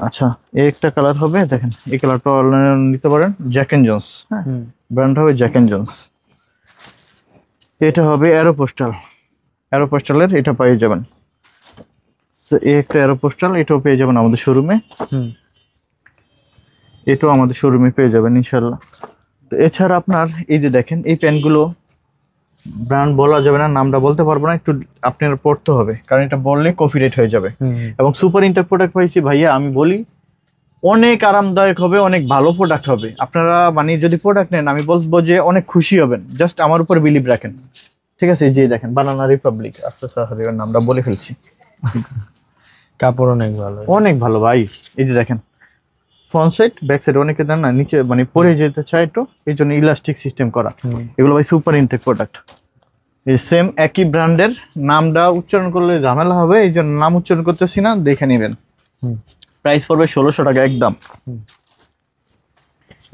আচ্ছা এই একটা কালার হবে, দেখেন এই কালারটা অনলাইনে নিতে পারেন, জ্যাক এন্ড জোন্স, হ্যাঁ ব্র্যান্ড হবে জ্যাক এন্ড জোন্স। এটা হবে অ্যারোপোস্টাল, অ্যারোপোস্টালের এটা পেয়ে যাবেন। তো এই একটা অ্যারোপোস্টাল, এটাও পেয়ে যাবেন আমাদের শোরুমে, এটাও আমাদের শোরুমে পেয়ে যাবেন ইনশাল্লাহ। তো এছাড়া আপনার এই যে দেখেন এই প্যান্টগুলো ব্র্যান্ড বলা যাবে না, নামটা বলতে পারবো না, একটু আপনার পড়তে হবে কারণ এটা বললে কপিরাইট হয়ে যাবে। এবং সুপার ইন্টার প্রোডাক্ট পাইছি ভাইয়া, আমি বলি অনেক আরামদায়ক হবে, অনেক ভালো প্রোডাক্ট হবে। আপনারা মানে যদি প্রোডাক্ট নেন আমি বলবো যে অনেক খুশি হবেন, জাস্ট আমার উপর বিলিভ রাখেন, ঠিক আছে? এই যে দেখেন বানানা রিপাবলিক, আচ্ছা স্যার নামটা বলে ফেলছি। কাপড় অনেক ভালো, অনেক ভালো ভাই। এই যে দেখেন ফ্রন্ট সাইড ব্যাক সাইড, অনেকে দেন না নিচে মানে পরে যেতে চায় তো এই জন্য ইলাস্টিক সিস্টেম করা। এগুলো ভাই সুপার ইনটেক প্রোডাক্ট। এই সেম একই ব্র্যান্ডের, নামটা উচ্চারণ করলে ঝামেলা হবে এই জন্য নাম উচ্চারণ করতেছি না, দেখে নেবেন। প্রাইস পড়বে 1600 টাকা একদম।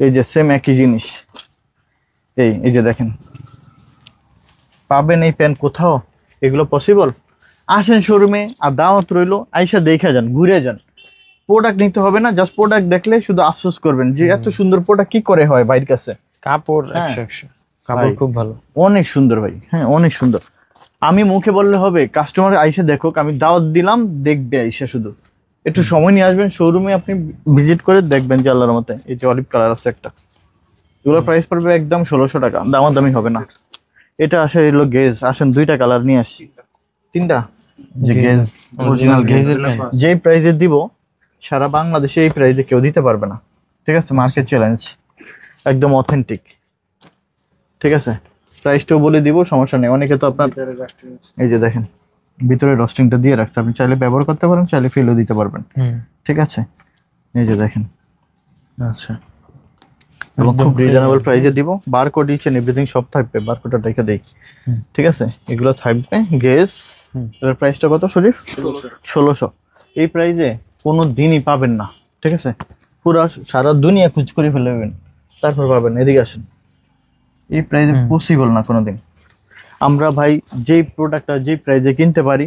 এই যে সেম একই জিনিস, এই যে দেখেন পাবেন এই প্যান্ট কোথাও? এগুলো পসিবল? আসেন শোরুমে, আর দাওয়াত রইলো, আইসা দেখে যান, ঘুরে যান। প্রোডাক্ট নিতে হবে না, জাস্ট প্রোডাক্ট দেখলে শুধু আফসোস করবেন যে এত সুন্দর প্রোডাক্ট কি করে হয় বাইরের কাছে। কাপড় 100 কাপড় খুব ভালো, অনেক সুন্দর ভাই, হ্যাঁ অনেক সুন্দর। আমি মুখে বললে হবে, কাস্টমার আইসা দেখুক, আমি দাওয়াত দিলাম, দেখবে আইসা শুধু একটু সময় নিয়ে আসবেন শোরুমে, আপনি ভিজিট করে দেখবেন যে আল্লাহর মতে। এই যে অলিভ কালার আছে একটা, এগুলোর প্রাইস পড়বে একদম 1600 টাকা, দামাদামি হবে না। এটা আসে এলো গেজ, আসেন দুইটা কালার নিয়ে আসছি, তিনটা যে গেজ অরিজিনাল গেজ, যেই প্রাইসে দিব সারা বাংলাদেশে এই প্রাইসে কেউ দিতে পারবে না, ঠিক আছে? মার্কেট চ্যালেঞ্জ, একদম অথেন্টিক, ঠিক আছে? প্রাইসটাও বলে দিব, সমস্যা নেই। অনেকে তো আপনার এই যে দেখেন ভিতরে রস্টিংটা দিয়ে রাখছে, আপনি চাইলে ব্যবহার করতে পারেন, চাইলে ফেলও দিতে পারবেন, ঠিক আছে? এই যে দেখেন, আচ্ছা এবং খুব রিজনেবল প্রাইসে দিব। বারকোড ইচ এন্ড এভরিথিং সব থাকবে, বারকোডটা দেখে দেই, ঠিক আছে? এগুলো থাকবে গেস। এর প্রাইসটা কত শরীফ? 1600। এই প্রাইসে কোনো দিনই পাবেন না, ঠিক আছে? পুরো সারা দুনিয়া খোঁজ করে ফেলবেন তারপর পাবেন। এদিকে আসেন, এই প্রাইসে পসিবল না কোনোদিন। আমরা ভাই যেই প্রোডাক্টটা যেই প্রাইসে কিনতে পারি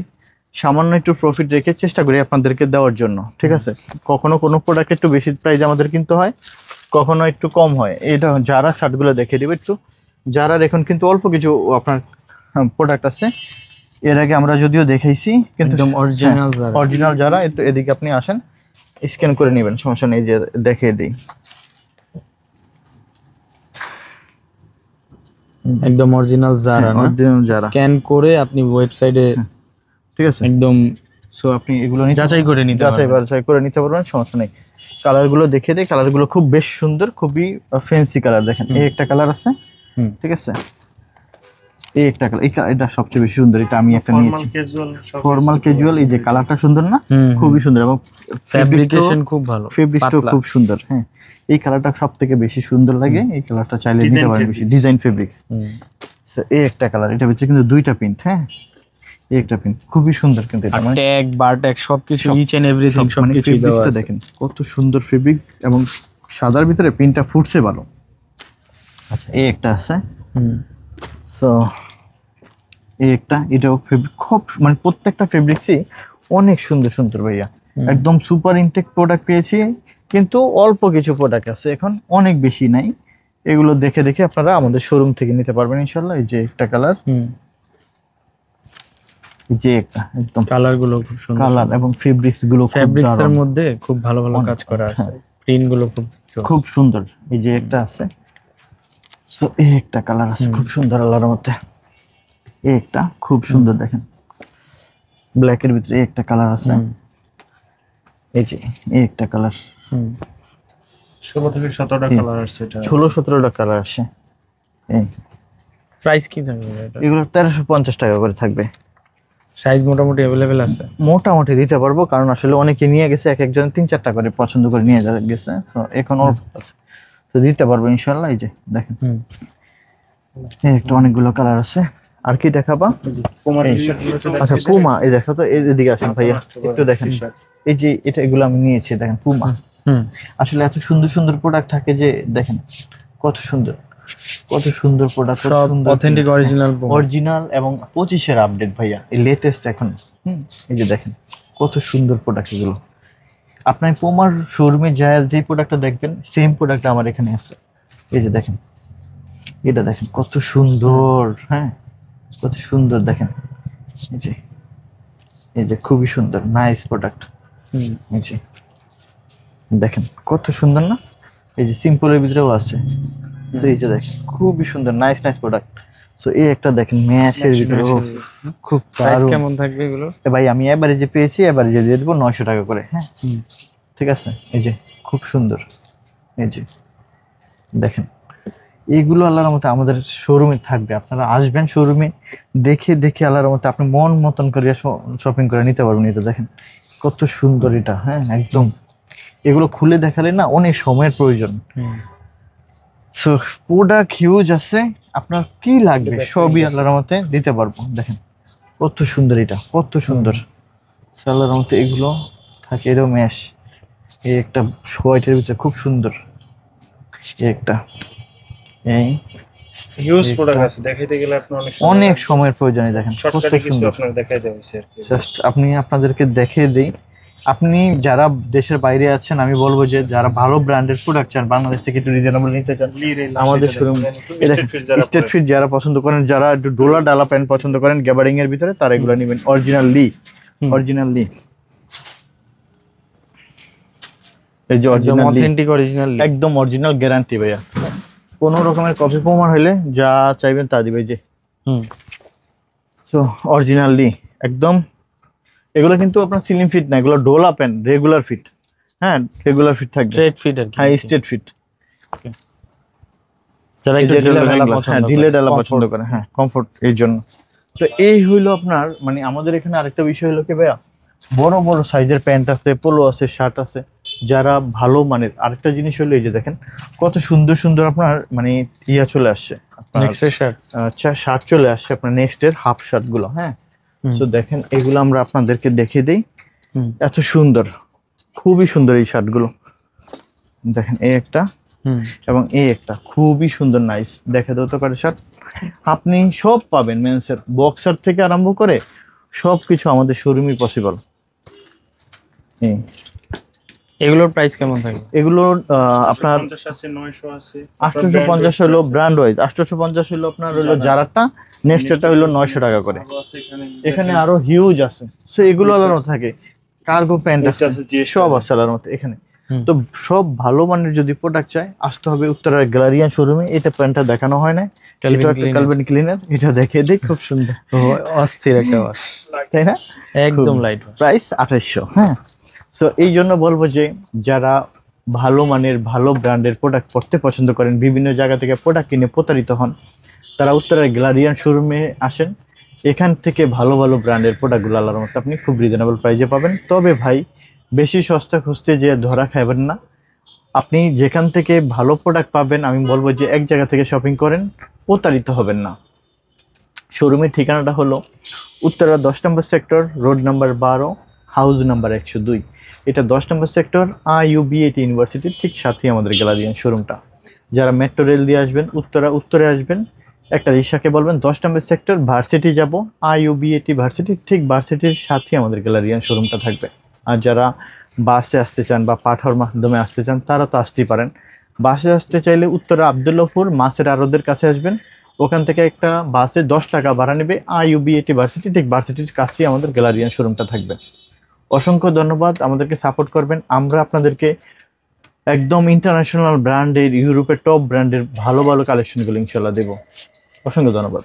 সামান্য একটু প্রফিট রেখে চেষ্টা করি আপনাদেরকে দেওয়ার জন্য, ঠিক আছে? কখনো কোনো প্রোডাক্ট একটু বেশি প্রাইসে আমাদের কিনতে হয়, কখনো একটু কম হয়। এটা যারা শার্টগুলো দেখে দিবে একটু, যারা এখন কিন্তু অল্প কিছু আপনার প্রোডাক্ট আছে, এর আগে আমরা যদিও দেখাইছি কিন্তু অরিজিনাল যারা, একটু এদিকে আপনি আসেন, স্ক্যান করে নেবেন, সমস্যা নেই, যে দেখিয়ে দিই। একদম অরিজিনাল যারা না, অরিজিনাল যারা স্ক্যান করে আপনি ওয়েবসাইটে, ঠিক আছে? একদম সো আপনি এগুলো যাচাই করে নিতে পারবেন, যাচাই করে নিতে পারবেন, সমস্যা নেই। কালারগুলো দেখে দিই, কালারগুলো খুব বেশ সুন্দর, খুবই ফ্যান্সি কালার। দেখেন এই একটা কালার আছে, ঠিক আছে? এই একটা কালার, এটা সবচেয়ে বেশি সুন্দর, এটা আমি একটা নিয়েছি, ফর্মাল ক্যাজুয়াল। এই যে কালারটা সুন্দর না? খুবই সুন্দর, এবং ফ্যাব্রিকেশন খুব ভালো, ফেব্রিকটাও খুব সুন্দর। হ্যাঁ এই কালারটা সবথেকে বেশি সুন্দর লাগে, এই কালারটা চাইলে নিতে পারেন বেশি, ডিজাইন ফেব্রিক্স। এই একটা কালার, এটা হচ্ছে কিন্তু দুইটা প্রিন্ট, হ্যাঁ এই একটা প্রিন্ট খুবই সুন্দর, কিন্তু এটা মানে ট্যাগ বার ট্যাগ সবকিছু ইচ এন্ড এভরিথিং সবকিছু দেওয়া আছে। দেখেন কত সুন্দর ফেব্রিক্স, এবং সাদার ভিতরে প্রিন্টটা ফুটছে ভালো। আচ্ছা এই একটা আছে, তো এই একটা, এটাও খুব মানে প্রত্যেকটা ফেব্রিক্সই অনেক সুন্দর সুন্দর ভাইয়া, একদম সুপার ইনটেক প্রোডাক্ট পেয়েছি। কিন্তু অল্প কিছু প্রোডাক্ট আছে এখন, অনেক বেশি নাই। এগুলো দেখে দেখে আপনারা আমাদের শোরুম থেকে নিতে পারবেন ইনশাল্লাহ। এই যে একটা কালার, যে একটা একদম কালার গুলো খুব সুন্দর, কালার এবং ফেব্রিক্স গুলো, ফেব্রিক্স এর মধ্যে খুব ভালো ভালো কাজ করা আছে, প্রিন্ট গুলো খুব সুন্দর। এই যে একটা আছে, সো এই একটা কালার আছে খুব সুন্দর আল্লাহর মধ্যে, এই একটা খুব সুন্দর, দেখেন ব্ল্যাক এর ভিতরে একটা কালার আছে। এই যে এই একটা কালার, 16 থেকে 17টা কালার আসছে, এটা 16-17টা কালার আসে। এই প্রাইস কি থাকবে এটা? এগুলো 1350 টাকা করে থাকবে। সাইজ মোটামুটি अवेलेबल আছে, মোটামুটি দিতে পারবো, কারণ আসলে অনেকে নিয়ে গেছে, এক একজন 3-4টা করে পছন্দ করে নিয়ে গেছে, তো এখন তো দিতে পারবো ইনশাআল্লাহ। এই যে দেখেন এই একটা, অনেকগুলো কালার আছে। আর কি দেখাবা? আচ্ছা পুমা, এই দেখো তো, এদিকে আসেন ভাইয়া একটু দেখেন। এই যে এটা, এগুলো আমি নিয়েছি, দেখেন পুমা। আসলে এত সুন্দর সুন্দর প্রোডাক্ট থাকে যে দেখেন কত সুন্দর, কত সুন্দর প্রোডাক্ট, সব অথেন্টিক অরিজিনাল অরিজিনাল এবং 25-এর আপডেট ভাইয়া, এই লেটেস্ট এখন। এই যে দেখেন কত সুন্দর প্রোডাক্ট এগুলো। আপনার পোমার শোরুমে যায় যে প্রোডাক্টটা দেখবেন সেম প্রোডাক্ট আমার এখানে আছে। এই যে দেখেন, এটা দেখেন কত সুন্দর, হ্যাঁ কত সুন্দর দেখেন। এই যে, এই যে খুবই সুন্দর নাইস প্রোডাক্ট। এই যে দেখেন কত সুন্দর না, এই যে সিম্পলের ভিতরেও আছে। তো এই যে দেখেন খুবই সুন্দর নাইস নাইস প্রোডাক্ট। সো এই একটা দেখেন ম্যাচের ভিতরে খুব প্রাইস দারুণ। কেমন থাকবে এগুলো? ভাই আমি এবারে পেয়েছি, এবারে দিয়ে দেবো 900 টাকা করে। হ্যাঁ ঠিক আছে। এই যে খুব সুন্দর, এই যে দেখেন এইগুলো আল্লাহর মতো আমাদের শোরুমে থাকবে। আপনারা আসবেন শোরুমে, দেখে দেখে আল্লাহর মতো আপনি মন মতন করে শপিং করে নিতে পারবেন। এটা দেখেন কত সুন্দর এটা, হ্যাঁ একদম। এগুলো খুলে দেখালে না অনেক সময়ের প্রয়োজন। সো প্রোডাক্ট হিউজ আছে, আপনার কি লাগবে সবই আল্লাহর মতে দিতে পারবো। দেখেন কত সুন্দর এটা, কত সুন্দর। আল্লাহর মতে এগুলো থাকে এরকম ম্যাশ। এই একটা হোয়াইটের ভিতরে খুব সুন্দর, এই একটা, এই হিউজ প্রোডাক্ট আছে, দেখাইতে গেলে আপনি অনেক সময়ের প্রয়োজনে দেখেন কত শর্টকাটে কিছু সুন্দর। আপনাকে দেখাইতে হইছে আর কি। জাস্ট আপনি আপনাদেরকে দেখিয়ে দেই। আপনি যারা দেশের বাইরে আছেন, আমি বলবো যে যারা ভালো ব্র্যান্ডের প্রোডাক্ট চান, বাংলাদেশ থেকে একটু রিজনেবল নিতে চান, আমাদের শোরুম স্টেট ফিট যারা পছন্দ করেন, যারা একটু ডোলা ডালা প্যান্ট পছন্দ করেন গ্যাবার্ডিং এর ভিতরে, তারা এগুলো নেবেন। অরিজিনাল লি, অরিজিনাল লি, এই যে অরিজিনাল লি, অথেন্টিক অরিজিনাল একদম অরিজিনাল গ্যারান্টি ভাইয়া। কোনো রকমের কপি প্রমাণ হলে যা চাইবেন তা দিবে। যে সো অরিজিনাল লি একদম। এগুলো কিন্তু আপনার সিলিং ফিট না, এগুলো ডোলা প্যান্ট, রেগুলার ফিট। হ্যাঁ রেগুলার ফিট থাকবে, স্ট্রেট ফিট আর কি। হ্যাঁ স্ট্রেট ফিট। যারা একটু ঢিলে ডালা পছন্দ করে, হ্যাঁ কমফোর্ট এর জন্য। তো এই হইলো আপনার মানে আমাদের এখানে আরেকটা বিষয় হলো কি ভাইয়া, বড় বড় সাইজের প্যান্ট আছে, পোলো আছে, শার্ট আছে। যারা ভালো মানের, আরেকটা জিনিস হলো এই যে দেখেন কত সুন্দর সুন্দর আপনার মানে ইয়া চলে আসছে, আচ্ছা শার্ট চলে আসছে আপনার নেক্সটের হাফ শার্ট গুলো। হ্যাঁ তো দেখেন এগুলো আমরা আপনাদেরকে দেখে দেই। এত সুন্দর, খুবই সুন্দর এই শার্ট গুলো। দেখেন এই একটা এবং এই একটা খুবই সুন্দর নাইস দেখা দাও তো করে শার্ট। আপনি সব পাবেন মেন্সের, বক্সার থেকে আরম্ভ করে সবকিছু আমাদের শোরুমে পসিবল। এগুলোর প্রাইস কেমন থাকবে? এগুলোর আপনার 50 আছে, 900 আছে, 850 হলো ব্র্যান্ড ওয়াইজ, 850 হলো আপনার হলো যারাটা, নেক্সটটা হলো 900 টাকা করে। এখানে আরো হিউজ আছে। সো এগুলো আলাদা থাকে, কার্গো প্যান্ট আছে, সব আছে আলাদা মতো এখানে। তো সব ভালো মানের যদি প্রোডাক্ট চাই, আসতে হবে উত্তরার গ্যালারিয়ান শোরুমে। এটা প্যান্টটা দেখানো হয় না, ক্যালভিন ক্লিনার, এটা দেখে দেখ খুব সুন্দর, অস্থির একটা ওয়াশ, তাই না? একদম লাইট ওয়াশ, প্রাইস 2800। হ্যাঁ তো এই জন্য বলবো যে যারা ভালো মানের ভালো ব্র্যান্ডের প্রোডাক্ট পড়তে পছন্দ করেন, বিভিন্ন জায়গা থেকে প্রোডাক্ট কিনে প্রতারিত হন, তারা উত্তরের গ্যালারিয়ান শোরুমে আসেন। এখান থেকে ভালো ভালো ব্র্যান্ডের প্রোডাক্টগুলো আল্লাহর মতো আপনি খুব রিজনেবল প্রাইসে পাবেন। তবে ভাই বেশি সস্তা খুঁজতে যে ধরা খাইবেন না। আপনি যেখান থেকে ভালো প্রোডাক্ট পাবেন, আমি বলবো যে এক জায়গা থেকে শপিং করেন, প্রতারিত হবেন না। শোরুমের ঠিকানাটা হলো উত্তরা 10 নম্বর sector, road number 12, house number 102। এটা 10 নম্বর সেক্টর, IUBAT ইউনিভার্সিটির ঠিক সাথেই আমাদের গ্যালারিয়ান শোরুমটা। যারা মেট্রো রেল দিয়ে আসবেন, উত্তরে আসবেন, একটা রিক্সাকে বলবেন 10 নম্বর সেক্টর ভার্সিটি যাব, IUBAT ভার্সিটি, ঠিক ভার্সিটির সাথেই আমাদের গ্যালারিয়ান শোরুমটা থাকবে। আর যারা বাসে আসতে চান বা পাঠার মাধ্যমে আসতে চান, তারা তো আসতেই পারেন। বাসে আসতে চাইলে উত্তরা আবদুল্লাহপুর মাছের আড়তের কাছে আসবেন, ওখান থেকে একটা বাসে 10 টাকা ভাড়া নেবে। IUBAT ভার্সিটি, ঠিক ভার্সিটির কাছেই আমাদের গ্যালারিয়ান শোরুমটা থাকবে। অসংখ্য ধন্যবাদ, আমাদেরকে সাপোর্ট করবেন। আমরা আপনাদেরকে একদম ইন্টারন্যাশনাল ব্র্যান্ডের, ইউরোপের টপ ব্র্যান্ডের ভালো ভালো কালেকশনগুলো ইনশাল্লাহ দেবো। অসংখ্য ধন্যবাদ।